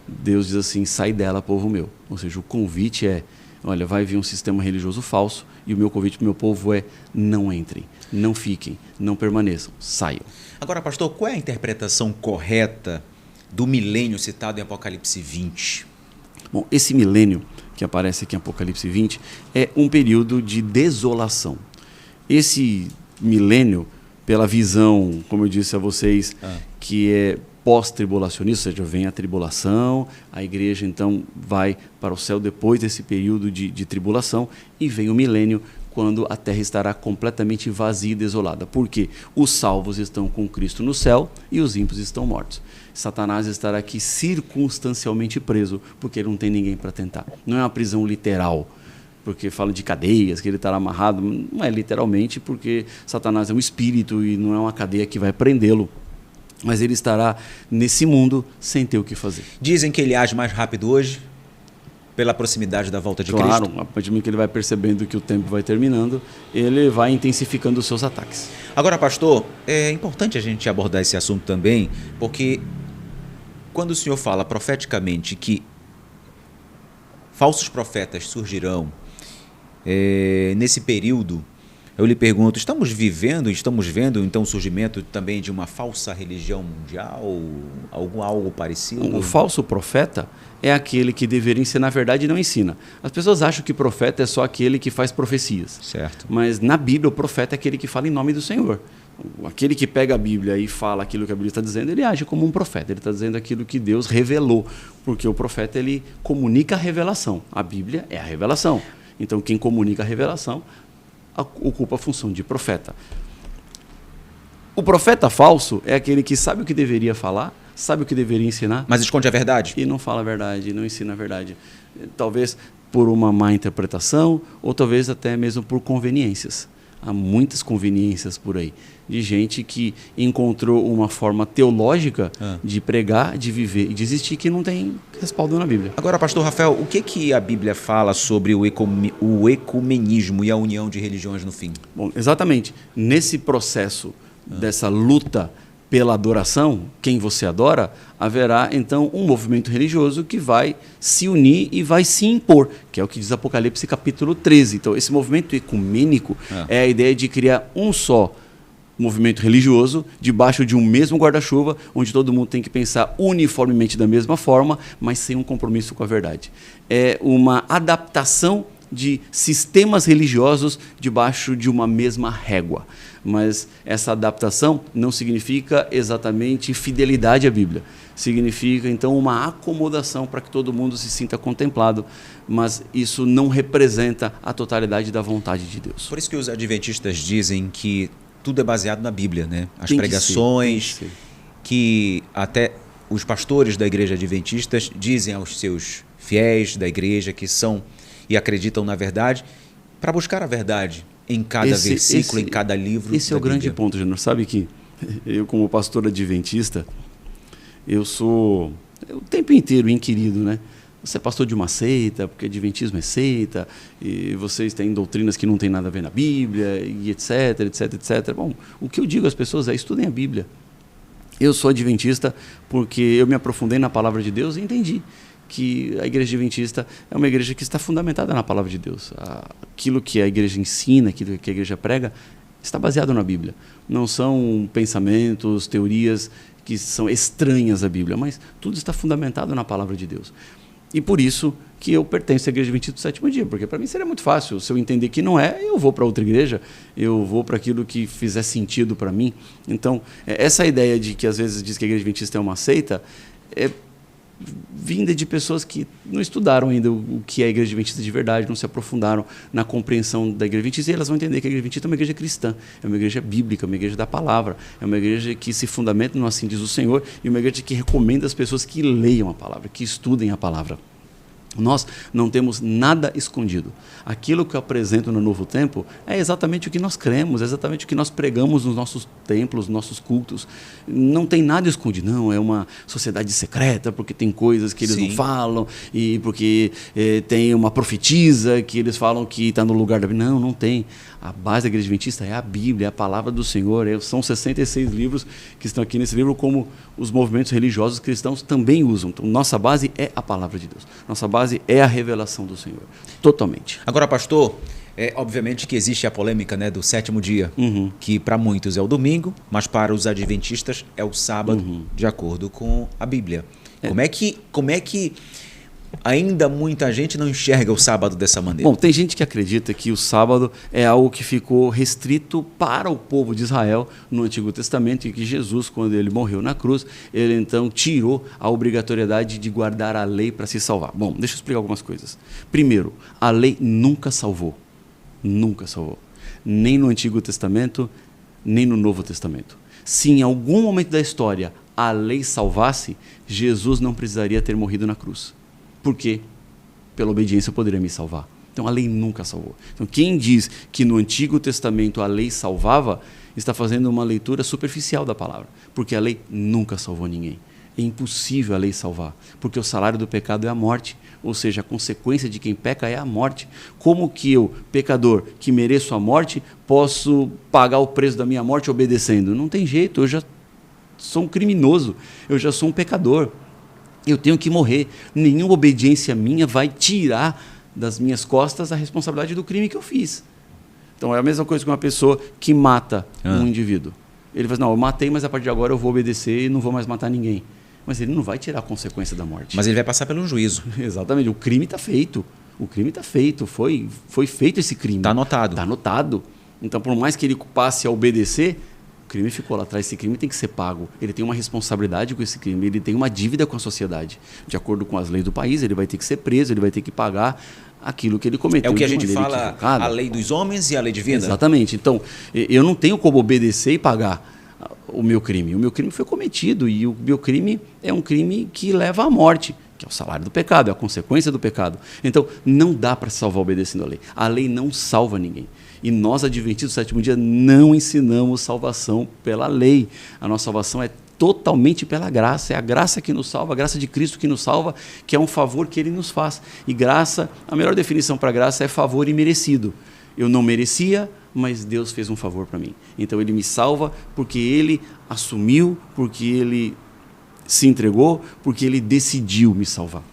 Deus diz assim, sai dela, povo meu. Ou seja, o convite é, olha, vai vir um sistema religioso falso e o meu convite para o meu povo é, não entrem, não fiquem, não permaneçam, saiam. Agora, pastor, qual é a interpretação correta do milênio citado em Apocalipse 20? Bom, esse milênio que aparece aqui em Apocalipse 20 é um período de desolação. Esse milênio, pela visão, como eu disse a vocês, que é pós-tribulacionista, ou seja, vem a tribulação, a igreja então vai para o céu depois desse período de tribulação e vem o milênio, quando a terra estará completamente vazia e desolada. Por quê? Os salvos estão com Cristo no céu e os ímpios estão mortos. Satanás estará aqui circunstancialmente preso, porque ele não tem ninguém para tentar. Não é uma prisão literal, porque fala de cadeias, que ele estará amarrado. Não é literalmente, porque Satanás é um espírito e não é uma cadeia que vai prendê-lo. Mas ele estará nesse mundo sem ter o que fazer. Dizem que ele age mais rápido hoje, pela proximidade da volta de Cristo. Claro, a partir do momento que ele vai percebendo que o tempo vai terminando, ele vai intensificando os seus ataques. Agora, pastor, é importante a gente abordar esse assunto também, porque quando o senhor fala profeticamente que falsos profetas surgirão nesse período, eu lhe pergunto, estamos vendo então o surgimento também de uma falsa religião mundial, algo parecido? O falso profeta é aquele que deveria ensinar a verdade e não ensina. As pessoas acham que profeta é só aquele que faz profecias. Certo. Mas na Bíblia o profeta é aquele que fala em nome do Senhor. Aquele que pega a Bíblia e fala aquilo que a Bíblia está dizendo, ele age como um profeta. Ele está dizendo aquilo que Deus revelou, porque o profeta ele comunica a revelação. A Bíblia é a revelação. Então quem comunica a revelação ocupa a função de profeta. O profeta falso é aquele que sabe o que deveria falar, sabe o que deveria ensinar, mas esconde a verdade. E não fala a verdade, não ensina a verdade. Talvez por uma má interpretação, ou talvez até mesmo por conveniências. Há muitas conveniências por aí, de gente que encontrou uma forma teológica de pregar, de viver e de existir que não tem respaldo na Bíblia. Agora, pastor Rafael, o que a Bíblia fala sobre o ecumenismo e a união de religiões no fim? Bom, exatamente. Nesse processo dessa luta pela adoração, quem você adora, haverá então um movimento religioso que vai se unir e vai se impor, que é o que diz Apocalipse capítulo 13. Então, esse movimento ecumênico é a ideia de criar um só movimento religioso debaixo de um mesmo guarda-chuva, onde todo mundo tem que pensar uniformemente da mesma forma, mas sem um compromisso com a verdade. É uma adaptação de sistemas religiosos debaixo de uma mesma régua. Mas essa adaptação não significa exatamente fidelidade à Bíblia. Significa, então, uma acomodação para que todo mundo se sinta contemplado, mas isso não representa a totalidade da vontade de Deus. Por isso que os adventistas dizem que tudo é baseado na Bíblia, né? As tem pregações que ser. Que até os pastores da igreja adventistas dizem aos seus fiéis da igreja que são e acreditam na verdade, para buscar a verdade em cada versículo, em cada livro. Esse é o grande ponto, Júnior. Sabe que eu, como pastor adventista, eu sou o tempo inteiro inquirido, né? Você é pastor de uma seita, porque adventismo é seita, e vocês têm doutrinas que não têm nada a ver na Bíblia, e etc, etc, etc. Bom, o que eu digo às pessoas é: estudem a Bíblia. Eu sou adventista porque eu me aprofundei na palavra de Deus e entendi que a igreja adventista é uma igreja que está fundamentada na palavra de Deus. Aquilo que a igreja ensina, aquilo que a igreja prega, está baseado na Bíblia. Não são pensamentos, teorias que são estranhas à Bíblia, mas tudo está fundamentado na palavra de Deus. E por isso que eu pertenço à igreja adventista do sétimo dia, porque para mim seria muito fácil. Se eu entender que não é, eu vou para outra igreja, eu vou para aquilo que fizer sentido para mim. Então, essa ideia de que às vezes diz que a igreja adventista é uma seita, vinda de pessoas que não estudaram ainda o que é a Igreja Adventista de verdade, não se aprofundaram na compreensão da Igreja Adventista, e elas vão entender que a Igreja Adventista é uma igreja cristã, é uma igreja bíblica, uma igreja da palavra, é uma igreja que se fundamenta no assim diz o Senhor, e uma igreja que recomenda às pessoas que leiam a palavra, que estudem a palavra. Nós não temos nada escondido. Aquilo que eu apresento no Novo Tempo é exatamente o que nós cremos, é exatamente o que nós pregamos nos nossos templos, nos nossos cultos. Não tem nada escondido, não. É uma sociedade secreta, porque tem coisas que eles não falam, e porque tem uma profetisa que eles falam que está no lugar da Bíblia. Não, não tem. A base da Igreja Adventista é a Bíblia, é a palavra do Senhor. São 66 livros que estão aqui nesse livro, como os movimentos religiosos cristãos também usam. Então, nossa base é a palavra de Deus. Nossa base é a revelação do Senhor. Totalmente. Agora, pastor, obviamente que existe a polêmica, né, do sétimo dia, que para muitos é o domingo, mas para os adventistas é o sábado, de acordo com a Bíblia. Como é que ainda muita gente não enxerga o sábado dessa maneira? Bom, tem gente que acredita que o sábado é algo que ficou restrito para o povo de Israel no Antigo Testamento, e que Jesus, quando ele morreu na cruz, ele então tirou a obrigatoriedade de guardar a lei para se salvar. Bom, deixa eu explicar algumas coisas. Primeiro, a lei nunca salvou. Nunca salvou. Nem no Antigo Testamento, nem no Novo Testamento. Se em algum momento da história a lei salvasse, Jesus não precisaria ter morrido na cruz. Porque pela obediência eu poderia me salvar. Então a lei nunca salvou. Então quem diz que no Antigo Testamento a lei salvava, está fazendo uma leitura superficial da palavra, porque a lei nunca salvou ninguém. É impossível a lei salvar, porque o salário do pecado é a morte, ou seja, a consequência de quem peca é a morte. Como que eu, pecador, que mereço a morte, posso pagar o preço da minha morte obedecendo? Não tem jeito, eu já sou um criminoso, eu já sou um pecador. Eu tenho que morrer. Nenhuma obediência minha vai tirar das minhas costas a responsabilidade do crime que eu fiz. Então é a mesma coisa que uma pessoa que mata um indivíduo. Ele fala, não, eu matei, mas a partir de agora eu vou obedecer e não vou mais matar ninguém. Mas ele não vai tirar a consequência da morte. Mas ele vai passar pelo juízo. Exatamente. O crime está feito. O crime está feito. Foi feito esse crime. Está anotado. Está anotado. Então, por mais que ele passe a obedecer, o crime ficou lá atrás. Esse crime tem que ser pago. Ele tem uma responsabilidade com esse crime. Ele tem uma dívida com a sociedade. De acordo com as leis do país, ele vai ter que ser preso, ele vai ter que pagar aquilo que ele cometeu. É o que a gente fala, equivocada. A lei dos homens e a lei divina. Exatamente. Então, eu não tenho como obedecer e pagar o meu crime. O meu crime foi cometido e o meu crime é um crime que leva à morte, que é o salário do pecado, é a consequência do pecado. Então, não dá para se salvar obedecendo a lei. A lei não salva ninguém. E nós, adventistas do sétimo dia, não ensinamos salvação pela lei. A nossa salvação é totalmente pela graça. É a graça que nos salva, a graça de Cristo que nos salva, que é um favor que Ele nos faz. E graça, a melhor definição para graça é favor imerecido. Eu não merecia, mas Deus fez um favor para mim. Então Ele me salva porque Ele assumiu, porque Ele se entregou, porque Ele decidiu me salvar.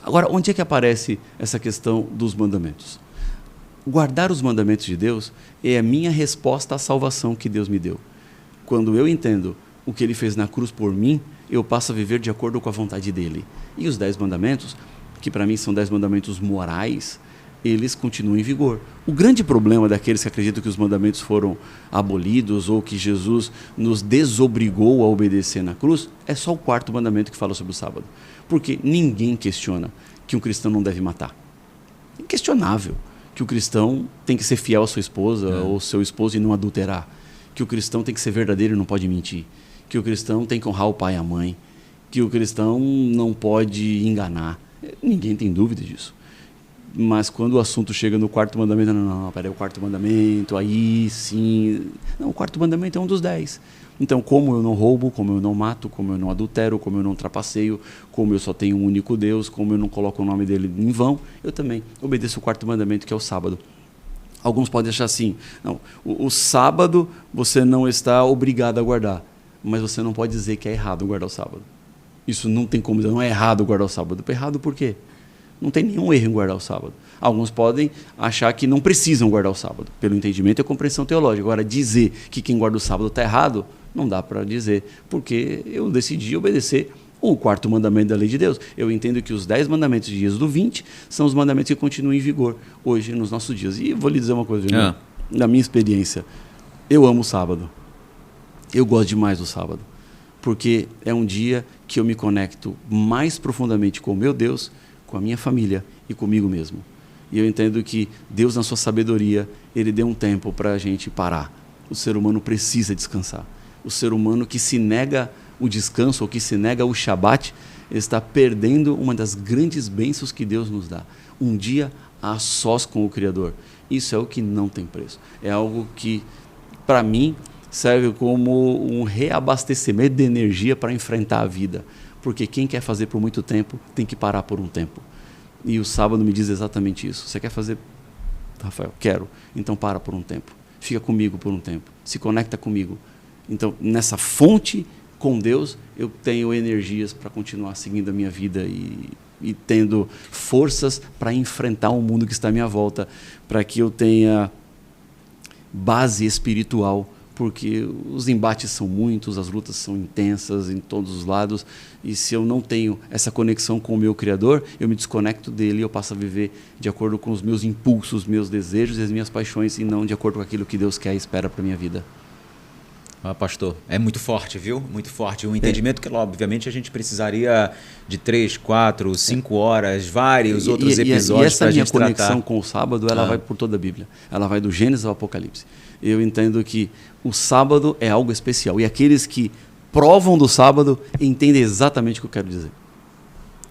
Agora, onde é que aparece essa questão dos mandamentos? Guardar os mandamentos de Deus é a minha resposta à salvação que Deus me deu. Quando eu entendo o que Ele fez na cruz por mim, eu passo a viver de acordo com a vontade dEle. E os 10 mandamentos, que para mim são 10 mandamentos morais, eles continuam em vigor. O grande problema daqueles que acreditam que os mandamentos foram abolidos ou que Jesus nos desobrigou a obedecer na cruz, é só o 4º mandamento que fala sobre o sábado. Porque ninguém questiona que um cristão não deve matar. É inquestionável que o cristão tem que ser fiel à sua esposa ou seu esposo e não adulterar. Que o cristão tem que ser verdadeiro e não pode mentir. Que o cristão tem que honrar o pai e a mãe. Que o cristão não pode enganar. Ninguém tem dúvida disso. Mas quando o assunto chega no 4º mandamento, não, peraí, o 4º mandamento, aí sim... Não, o 4º mandamento é um dos 10. Então, como eu não roubo, como eu não mato, como eu não adultero, como eu não trapaceio, como eu só tenho um único Deus, como eu não coloco o nome dele em vão, eu também obedeço o 4º mandamento, que é o sábado. Alguns podem achar assim, não, o sábado você não está obrigado a guardar, mas você não pode dizer que é errado guardar o sábado. Isso não tem como dizer, não é errado guardar o sábado. Errado por quê? Não tem nenhum erro em guardar o sábado. Alguns podem achar que não precisam guardar o sábado, pelo entendimento e a compreensão teológica. Agora, dizer que quem guarda o sábado está errado, não dá para dizer, porque eu decidi obedecer o 4º mandamento da lei de Deus. Eu entendo que os 10 mandamentos de Êxodo 20 são os mandamentos que continuam em vigor hoje, nos nossos dias. E vou lhe dizer uma coisa, na minha experiência, eu amo o sábado. Eu gosto demais do sábado. porque é um dia que eu me conecto mais profundamente com o meu Deus, com a minha família e comigo mesmo. E eu entendo que Deus, na sua sabedoria, Ele deu um tempo para a gente parar. O ser humano precisa descansar. O ser humano que se nega o descanso ou que se nega o Shabat, está perdendo uma das grandes bênçãos que Deus nos dá. Um dia a sós com o Criador. Isso é o que não tem preço. É algo que, para mim, serve como um reabastecimento de energia para enfrentar a vida. Porque quem quer fazer por muito tempo tem que parar por um tempo. E o sábado me diz exatamente isso. Você quer fazer, Rafael? Quero. Então para por um tempo. Fica comigo por um tempo. Se conecta comigo. Então, nessa fonte com Deus, eu tenho energias para continuar seguindo a minha vida e tendo forças para enfrentar o mundo que está à minha volta, para que eu tenha base espiritual, porque os embates são muitos, as lutas são intensas em todos os lados, e se eu não tenho essa conexão com o meu Criador, eu me desconecto dele e eu passo a viver de acordo com os meus impulsos, meus desejos e as minhas paixões, e não de acordo com aquilo que Deus quer e espera para a minha vida. Ah, pastor, é muito forte, viu? Muito forte. Um entendimento que, obviamente, a gente precisaria de 3, 4, 5 horas, vários outros episódios para a gente tratar. E essa minha conexão com o sábado, ela vai por toda a Bíblia. Ela vai do Gênesis ao Apocalipse. Eu entendo que o sábado é algo especial. E aqueles que provam do sábado entendem exatamente o que eu quero dizer.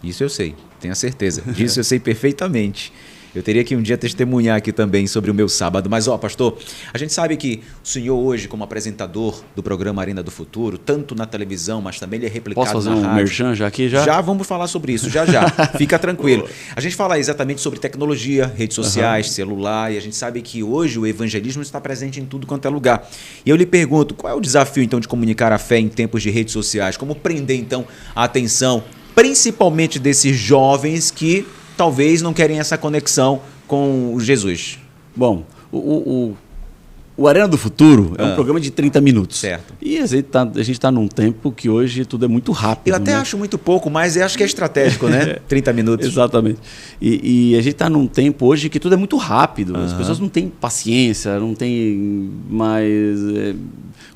Isso eu sei, tenho a certeza. Disso eu sei perfeitamente. Eu teria que um dia testemunhar aqui também sobre o meu sábado. Mas, pastor, a gente sabe que o senhor hoje, como apresentador do programa Arena do Futuro, tanto na televisão, mas também ele é replicado na rádio. Posso fazer um merchan já aqui? Já vamos falar sobre isso, já. Fica tranquilo. A gente fala exatamente sobre tecnologia, redes sociais, celular, e a gente sabe que hoje o evangelismo está presente em tudo quanto é lugar. E eu lhe pergunto, qual é o desafio, então, de comunicar a fé em tempos de redes sociais? Como prender, então, a atenção, principalmente desses jovens que talvez não querem essa conexão com o Jesus? Bom, o Arena do Futuro é um programa de 30 minutos. Certo. E a gente está num tempo que hoje tudo é muito rápido. Eu até acho muito pouco, mas eu acho que é estratégico, né? 30 minutos. Exatamente. E a gente está num tempo hoje que tudo é muito rápido. As pessoas não têm paciência, não têm mais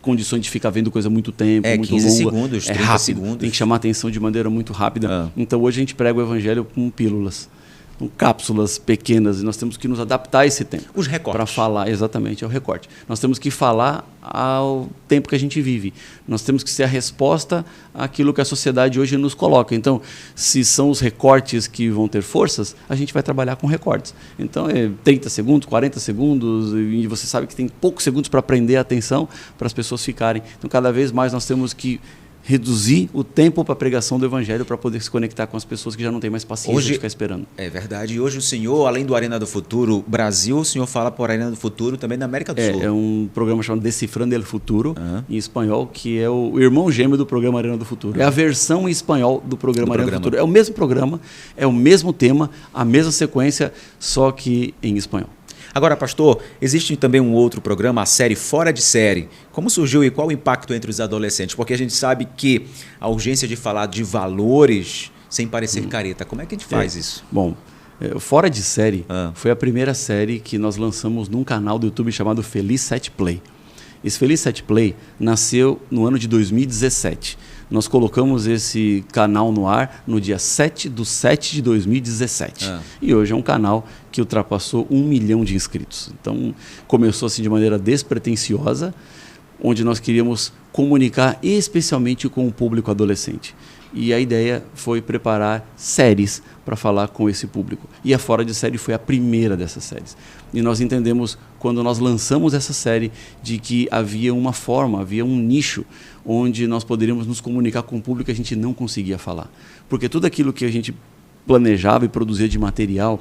condições de ficar vendo coisa muito tempo, muito 15 longa. segundos, 30 rápido, segundos. Tem que chamar a atenção de maneira muito rápida. Então hoje a gente prega o evangelho com pílulas, com cápsulas pequenas, e nós temos que nos adaptar a esse tempo. Os recortes. Para falar, exatamente, é o recorte. Nós temos que falar ao tempo que a gente vive. Nós temos que ser a resposta àquilo que a sociedade hoje nos coloca. Então, se são os recortes que vão ter forças, a gente vai trabalhar com recortes. Então, é 30 segundos, 40 segundos, e você sabe que tem poucos segundos para prender a atenção para as pessoas ficarem. Então, cada vez mais nós temos que reduzir o tempo para a pregação do evangelho para poder se conectar com as pessoas que já não têm mais paciência de ficar esperando. É verdade. E hoje o senhor, além do Arena do Futuro Brasil, o senhor fala por Arena do Futuro também na América do Sul. É um programa chamado Decifrando el Futuro, em espanhol, que é o irmão gêmeo do programa Arena do Futuro. É a versão em espanhol do programa Arena do Futuro. É o mesmo programa, é o mesmo tema, a mesma sequência, só que em espanhol. Agora, pastor, existe também um outro programa, a série Fora de Série. Como surgiu e qual o impacto entre os adolescentes? Porque a gente sabe que a urgência de falar de valores sem parecer careta. Como é que a gente faz isso? Bom, Fora de Série foi a primeira série que nós lançamos num canal do YouTube chamado Feliz 7 Play. Esse Feliz 7 Play nasceu no ano de 2017. Nós colocamos esse canal no ar no dia 7/7 de 2017. E hoje é um canal que ultrapassou 1 milhão de inscritos. Então, começou assim de maneira despretensiosa, onde nós queríamos comunicar especialmente com o público adolescente. E a ideia foi preparar séries para falar com esse público. E a Fora de Série foi a primeira dessas séries. E nós entendemos, quando nós lançamos essa série, de que havia uma forma, havia um nicho onde nós poderíamos nos comunicar com o público que a gente não conseguia falar. Porque tudo aquilo que a gente planejava e produzia de material,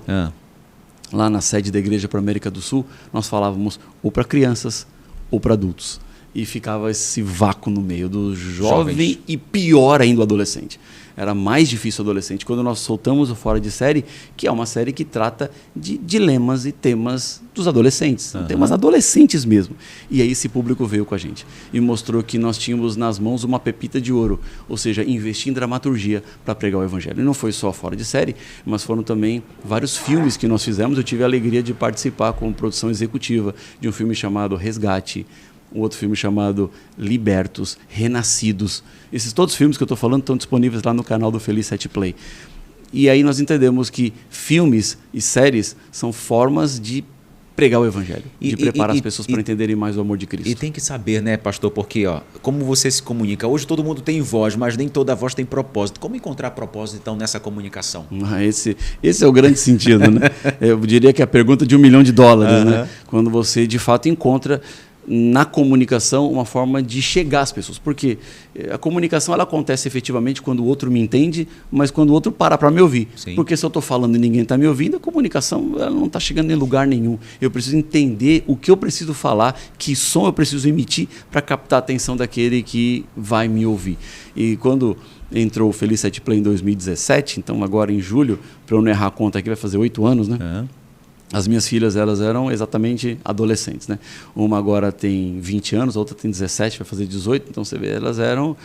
lá na sede da Igreja para a América do Sul, nós falávamos ou para crianças ou para adultos. E ficava esse vácuo no meio do jovem e pior ainda o adolescente. Era mais difícil o adolescente. Quando nós soltamos o Fora de Série, que é uma série que trata de dilemas e temas dos adolescentes, temas adolescentes mesmo. E aí esse público veio com a gente e mostrou que nós tínhamos nas mãos uma pepita de ouro, ou seja, investir em dramaturgia para pregar o evangelho. E não foi só Fora de Série, mas foram também vários filmes que nós fizemos. Eu tive a alegria de participar como produção executiva de um filme chamado Resgate, um outro filme chamado Libertos, Renascidos. Esses todos os filmes que eu estou falando estão disponíveis lá no canal do Feliz 7 Play. E aí nós entendemos que filmes e séries são formas de pregar o evangelho, de preparar as pessoas para entenderem mais o amor de Cristo. E tem que saber, né, pastor, porque como você se comunica, hoje todo mundo tem voz, mas nem toda voz tem propósito. Como encontrar propósito, então, nessa comunicação? Esse é o grande sentido, né? Eu diria que é a pergunta de $1 milhão, né? Quando você, de fato, encontra na comunicação uma forma de chegar às pessoas. Porque a comunicação ela acontece efetivamente quando o outro me entende, mas quando o outro para me ouvir. Sim. Porque se eu estou falando e ninguém está me ouvindo, a comunicação ela não está chegando em lugar nenhum. Eu preciso entender o que eu preciso falar, que som eu preciso emitir para captar a atenção daquele que vai me ouvir. E quando entrou o Feliz 7 Play em 2017, então agora em julho, para eu não errar a conta aqui, vai fazer 8 anos, né? As minhas filhas, elas eram exatamente adolescentes, né? Uma agora tem 20 anos, a outra tem 17, vai fazer 18. Então, você vê, elas eram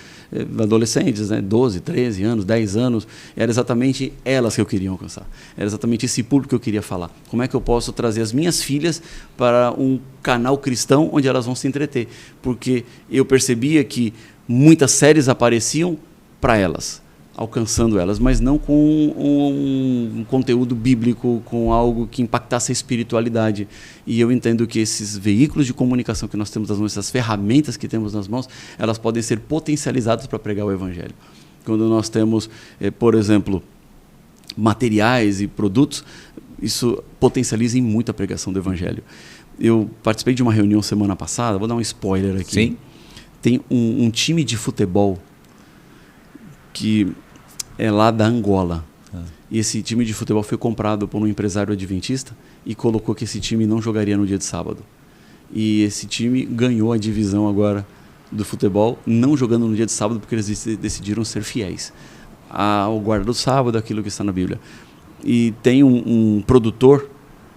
adolescentes, né? 12, 13 anos, 10 anos. Era exatamente elas que eu queria alcançar. Era exatamente esse público que eu queria falar. Como é que eu posso trazer as minhas filhas para um canal cristão onde elas vão se entreter? Porque eu percebia que muitas séries apareciam para elas, alcançando elas, mas não com um conteúdo bíblico, com algo que impactasse a espiritualidade. E eu entendo que esses veículos de comunicação que nós temos nas mãos, essas ferramentas que temos nas mãos, elas podem ser potencializadas para pregar o evangelho. Quando nós temos, por exemplo, materiais e produtos, isso potencializa em muito a pregação do evangelho. Eu participei de uma reunião semana passada, vou dar um spoiler aqui. Sim. Tem um time de futebol que é lá da Angola. E esse time de futebol foi comprado por um empresário adventista e colocou que esse time não jogaria no dia de sábado. E esse time ganhou a divisão agora do futebol, não jogando no dia de sábado, porque eles decidiram ser fiéis ao guarda do sábado, aquilo que está na Bíblia. E tem um produtor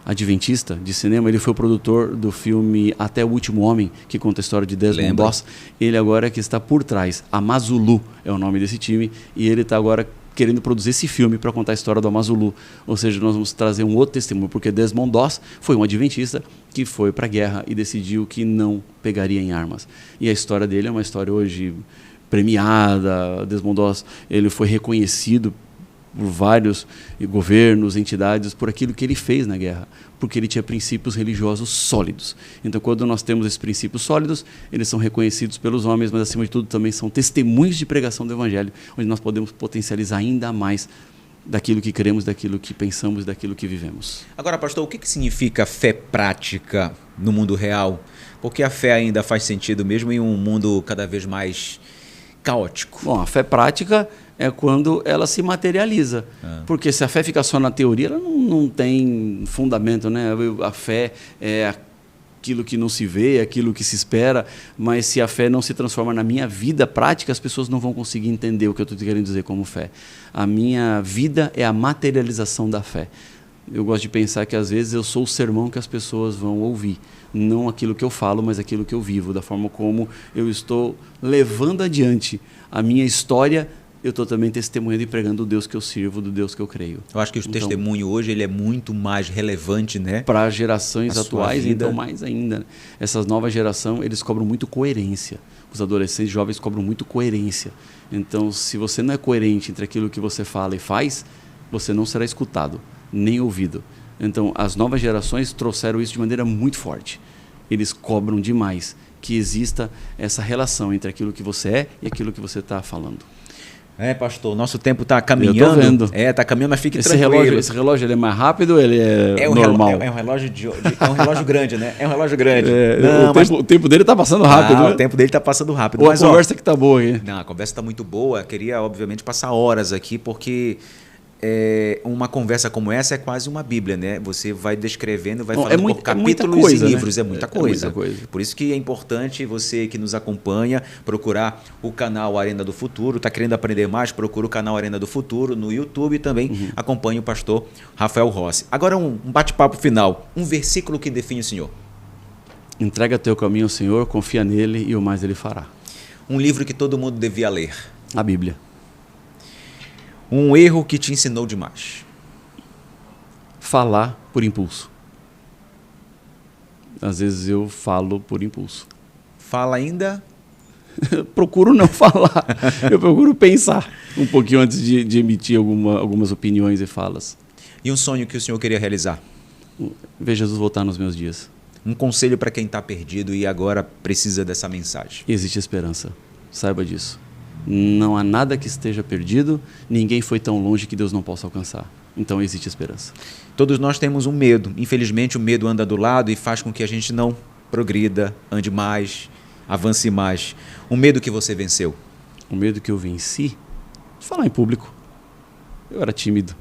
adventista de cinema, ele foi o produtor do filme Até o Último Homem, que conta a história de Desmond Doss. Ele agora é que está por trás. Amazulu é o nome desse time, e ele está agora querendo produzir esse filme para contar a história do Amazulu. Ou seja, nós vamos trazer um outro testemunho, porque Desmond Doss foi um adventista que foi para a guerra e decidiu que não pegaria em armas. E a história dele é uma história hoje premiada. Desmond Doss, ele foi reconhecido por vários governos, entidades, por aquilo que ele fez na guerra, porque ele tinha princípios religiosos sólidos. Então, quando nós temos esses princípios sólidos, eles são reconhecidos pelos homens, mas, acima de tudo, também são testemunhos de pregação do Evangelho, onde nós podemos potencializar ainda mais daquilo que queremos, daquilo que pensamos, daquilo que vivemos. Agora, pastor, o que significa fé prática no mundo real? Porque a fé ainda faz sentido mesmo em um mundo cada vez mais caótico. Bom, a fé prática é quando ela se materializa. Porque se a fé fica só na teoria, ela não tem fundamento, né? A fé é aquilo que não se vê, aquilo que se espera, mas se a fé não se transforma na minha vida prática, as pessoas não vão conseguir entender o que eu estou querendo dizer como fé. A minha vida é a materialização da fé. Eu gosto de pensar que, às vezes, eu sou o sermão que as pessoas vão ouvir. Não aquilo que eu falo, mas aquilo que eu vivo, da forma como eu estou levando adiante a minha história. Eu estou também testemunhando e pregando o Deus que eu sirvo, do Deus que eu creio. Eu acho que o testemunho hoje ele é muito mais relevante, né? Para as gerações atuais, então mais ainda. Essas novas gerações, eles cobram muito coerência. Os adolescentes jovens cobram muito coerência. Então, se você não é coerente entre aquilo que você fala e faz, você não será escutado, nem ouvido. Então, as novas gerações trouxeram isso de maneira muito forte. Eles cobram demais que exista essa relação entre aquilo que você é e aquilo que você está falando. Pastor, nosso tempo está caminhando. Eu tô vendo. Está caminhando, mas fique tranquilo. Esse relógio ele é mais rápido ou ele é normal? É um relógio é um relógio grande, né? É um relógio grande. O tempo dele está passando rápido. O tempo dele está passando rápido. Ou a conversa que está boa aí. Não, a conversa está muito boa. Queria, obviamente, passar horas aqui, porque uma conversa como essa é quase uma Bíblia, né? Você vai descrevendo, vai falando por capítulos e livros, né? É muita coisa. Por isso que é importante você que nos acompanha procurar o canal Arena do Futuro. Está querendo aprender mais? Procura o canal Arena do Futuro no YouTube e também acompanhe o pastor Rafael Rossi. Agora um bate-papo final, um versículo que define o Senhor. Entrega teu caminho ao Senhor, confia nele e o mais ele fará. Um livro que todo mundo devia ler. A Bíblia. Um erro que te ensinou demais. Falar por impulso. Às vezes eu falo por impulso. Fala ainda? Eu procuro não falar, eu procuro pensar um pouquinho antes de emitir algumas opiniões e falas. E um sonho que o senhor queria realizar? Ver Jesus voltar nos meus dias. Um conselho para quem está perdido e agora precisa dessa mensagem. Existe esperança, saiba disso. Não há nada que esteja perdido, ninguém foi tão longe que Deus não possa alcançar. Então existe esperança. Todos nós temos um medo. Infelizmente o medo anda do lado e faz com que a gente não progrida, ande mais, avance mais. Um medo que você venceu? O medo que eu venci? Falar em público. Eu era tímido.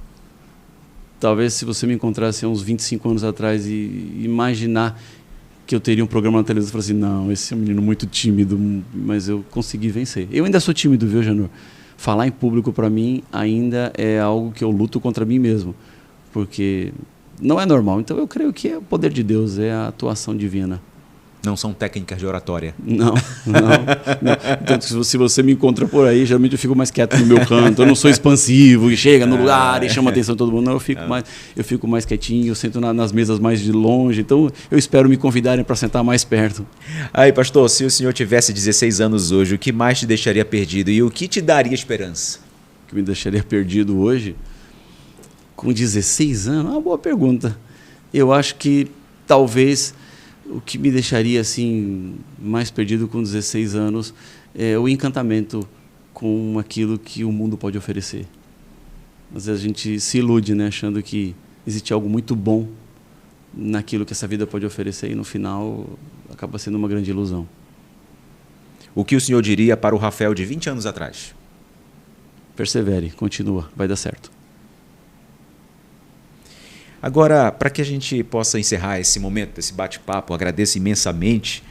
Talvez se você me encontrasse há uns 25 anos atrás e imaginar que eu teria um programa na televisão, eu falasse assim, não, esse é um menino muito tímido, mas eu consegui vencer. Eu ainda sou tímido, viu, Janor? Falar em público para mim ainda é algo que eu luto contra mim mesmo, porque não é normal. Então eu creio que é o poder de Deus, é a atuação divina. Não são técnicas de oratória. Não. Então, se você me encontra por aí, geralmente eu fico mais quieto no meu canto. Eu não sou expansivo e chega no lugar e chama a atenção de todo mundo. Não, eu fico mais quietinho, eu sento nas mesas mais de longe. Então, eu espero me convidarem para sentar mais perto. Aí, pastor, se o senhor tivesse 16 anos hoje, o que mais te deixaria perdido e o que te daria esperança? O que me deixaria perdido hoje? Com 16 anos? Uma boa pergunta. Eu acho que talvez... O que me deixaria assim mais perdido com 16 anos é o encantamento com aquilo que o mundo pode oferecer. Às vezes a gente se ilude, né, achando que existe algo muito bom naquilo que essa vida pode oferecer e no final acaba sendo uma grande ilusão. O que o senhor diria para o Rafael de 20 anos atrás? Persevere, continua, vai dar certo. Agora, para que a gente possa encerrar esse momento, esse bate-papo, agradeço imensamente,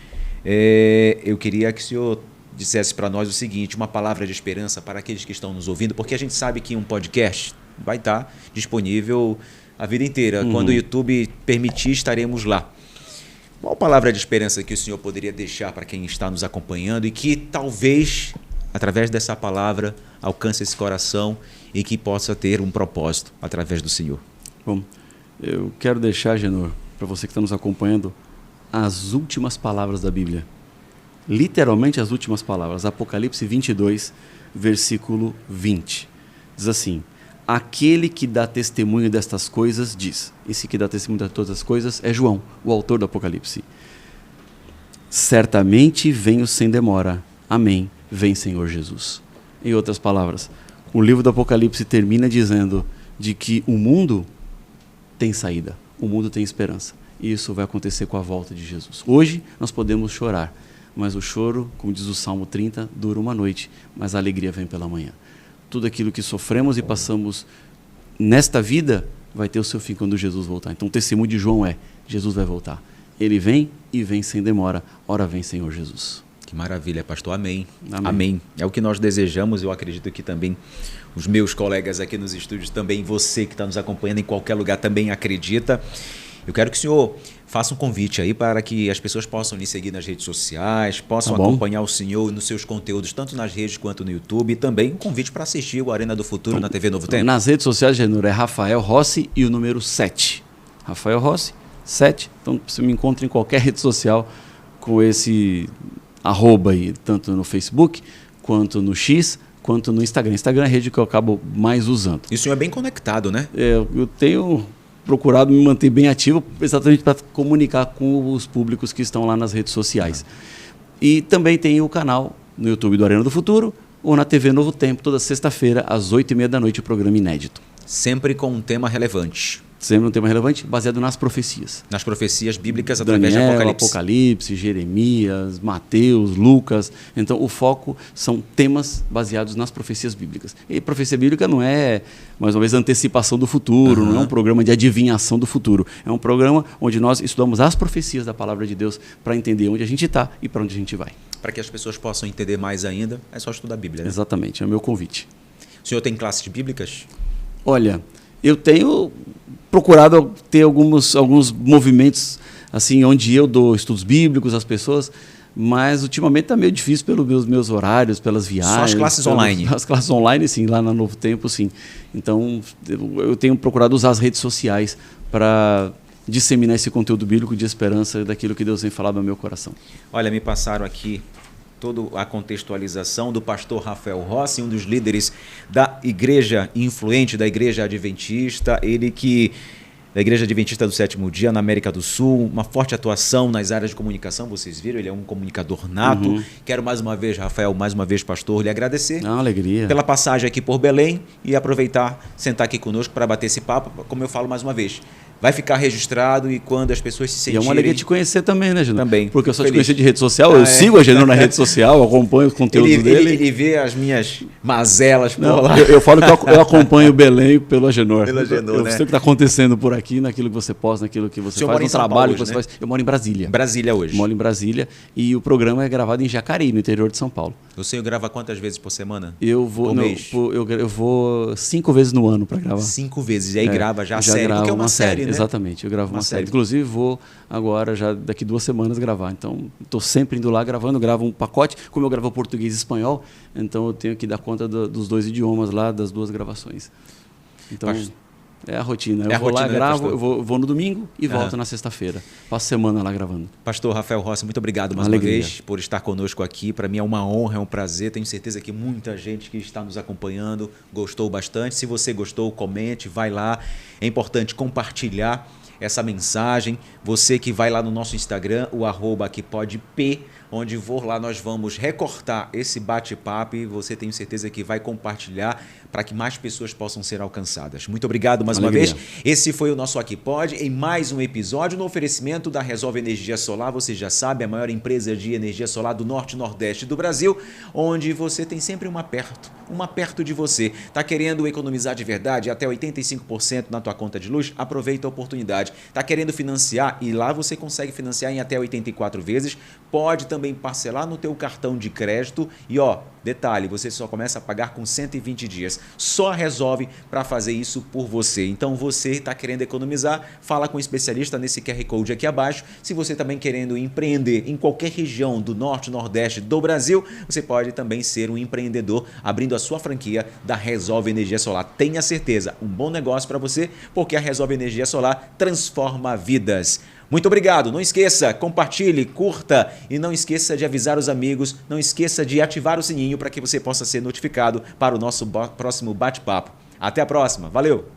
eu queria que o senhor dissesse para nós o seguinte, uma palavra de esperança para aqueles que estão nos ouvindo, porque a gente sabe que um podcast vai estar disponível a vida inteira. Quando o YouTube permitir, estaremos lá. Qual palavra de esperança que o senhor poderia deixar para quem está nos acompanhando e que talvez, através dessa palavra, alcance esse coração e que possa ter um propósito através do senhor? Bom, eu quero deixar, Genor, para você que está nos acompanhando, as últimas palavras da Bíblia. Literalmente as últimas palavras. Apocalipse 22, versículo 20. Diz assim, aquele que dá testemunho destas coisas diz. Esse que dá testemunho de todas as coisas é João, o autor do Apocalipse. Certamente venho sem demora. Amém. Vem, Senhor Jesus. Em outras palavras, o livro do Apocalipse termina dizendo de que o mundo tem saída, o mundo tem esperança. E isso vai acontecer com a volta de Jesus. Hoje nós podemos chorar, mas o choro, como diz o Salmo 30, dura uma noite, mas a alegria vem pela manhã. Tudo aquilo que sofremos e passamos nesta vida vai ter o seu fim quando Jesus voltar. Então o testemunho de João é, Jesus vai voltar. Ele vem e vem sem demora. Ora vem, Senhor Jesus. Que maravilha, pastor. Amém. Amém. Amém. É o que nós desejamos. Eu acredito que também os meus colegas aqui nos estúdios, também você que está nos acompanhando em qualquer lugar também acredita. Eu quero que o senhor faça um convite aí para que as pessoas possam lhe seguir nas redes sociais, possam acompanhar o senhor nos seus conteúdos, tanto nas redes quanto no YouTube, e também um convite para assistir o Arena do Futuro na TV Novo Tempo. Nas redes sociais, Genor, é Rafael Rossi e o número 7. Rafael Rossi, 7. Então, você me encontra em qualquer rede social com esse @ aí, tanto no Facebook, quanto no X, quanto no Instagram. Instagram é a rede que eu acabo mais usando. E o senhor é bem conectado, né? Eu tenho procurado me manter bem ativo exatamente para comunicar com os públicos que estão lá nas redes sociais. E também tem o canal no YouTube do Arena do Futuro ou na TV Novo Tempo, toda sexta-feira, às 20h30 da noite, o programa inédito. Sempre com um tema relevante. Sempre um tema relevante, baseado nas profecias. Nas profecias bíblicas através de Daniel, Apocalipse. Apocalipse, Jeremias, Mateus, Lucas. Então, o foco são temas baseados nas profecias bíblicas. E profecia bíblica não é, mais uma vez, antecipação do futuro, não é um programa de adivinhação do futuro. É um programa onde nós estudamos as profecias da palavra de Deus para entender onde a gente está e para onde a gente vai. Para que as pessoas possam entender mais ainda, é só estudar a Bíblia, né? Exatamente, é o meu convite. O senhor tem classes bíblicas? Olha, eu tenho procurado ter alguns movimentos assim, onde eu dou estudos bíblicos às pessoas, mas ultimamente está meio difícil pelos meus horários, pelas viagens. Só as classes online? As classes online, sim, lá na Novo Tempo, sim. Então, eu tenho procurado usar as redes sociais para disseminar esse conteúdo bíblico de esperança daquilo que Deus tem falado no meu coração. Olha, me passaram aqui toda a contextualização do pastor Rafael Rossi, um dos líderes da igreja influente, da igreja adventista, da Igreja Adventista do Sétimo Dia, na América do Sul, uma forte atuação nas áreas de comunicação, vocês viram, ele é um comunicador nato. Quero mais uma vez, Rafael, mais uma vez, pastor, lhe agradecer Alegria. pela passagem aqui por Belém e aproveitar, sentar aqui conosco para bater esse papo, como eu falo mais uma vez. Vai ficar registrado e quando as pessoas se sentirem... E é uma alegria te conhecer também, né, Genor? Também. Porque eu só te Feliz. conheci de rede social, eu sigo a Genor na rede social, acompanho o conteúdo dele. Ele vê as minhas mazelas por Não, lá. eu falo que eu acompanho o Belém pelo Agenor. Pelo Agenor, eu né? sei o que está acontecendo por aqui, naquilo que você posta, naquilo que você O senhor faz, mora no em São trabalho Paulo que hoje, você né? faz. Eu moro em Brasília. Brasília hoje. Moro em Brasília e o programa é gravado em Jacareí, no interior de São Paulo. O senhor grava quantas vezes por semana? Eu vou, Por não, mês? eu vou 5 vezes no ano para gravar. 5 vezes. E aí grava já a já série, gravo porque é uma série, né? Exatamente, eu gravo uma série. série. Inclusive vou agora, já daqui 2 semanas, gravar. Então, estou sempre indo lá gravando, gravo um pacote. Como eu gravo português e espanhol, então eu tenho que dar conta dos 2 idiomas lá, das 2 gravações. Então, é a rotina. Eu vou lá, gravo, eu vou no domingo e volto na sexta-feira. Passo semana lá gravando. Pastor Rafael Rossi, muito obrigado mais uma vez por estar conosco aqui. Para mim é uma honra, é um prazer. Tenho certeza que muita gente que está nos acompanhando gostou bastante. Se você gostou, comente, vai lá. É importante compartilhar essa mensagem. Você que vai lá no nosso Instagram, o @aquipodp, onde lá nós vamos recortar esse bate-papo e você tenho certeza que vai compartilhar para que mais pessoas possam ser alcançadas. Muito obrigado mais uma vez. Esse foi o nosso Aqui Pode, em mais um episódio no oferecimento da Resolve Energia Solar. Você já sabe, a maior empresa de energia solar do Norte e Nordeste do Brasil, onde você tem sempre uma perto de você. Está querendo economizar de verdade até 85% na tua conta de luz? Aproveita a oportunidade. Está querendo financiar e lá você consegue financiar em até 84 vezes. Pode também parcelar no teu cartão de crédito e detalhe, você só começa a pagar com 120 dias. Só Resolve para fazer isso por você. Então você está querendo economizar, fala com um especialista nesse QR Code aqui abaixo. Se você também querendo empreender em qualquer região do Norte e Nordeste do Brasil, você pode também ser um empreendedor abrindo a sua franquia da Resolve Energia Solar. Tenha certeza, um bom negócio para você, porque a Resolve Energia Solar transforma vidas. Muito obrigado. Não esqueça, compartilhe, curta e não esqueça de avisar os amigos, não esqueça de ativar o sininho para que você possa ser notificado para o nosso próximo bate-papo. Até a próxima. Valeu!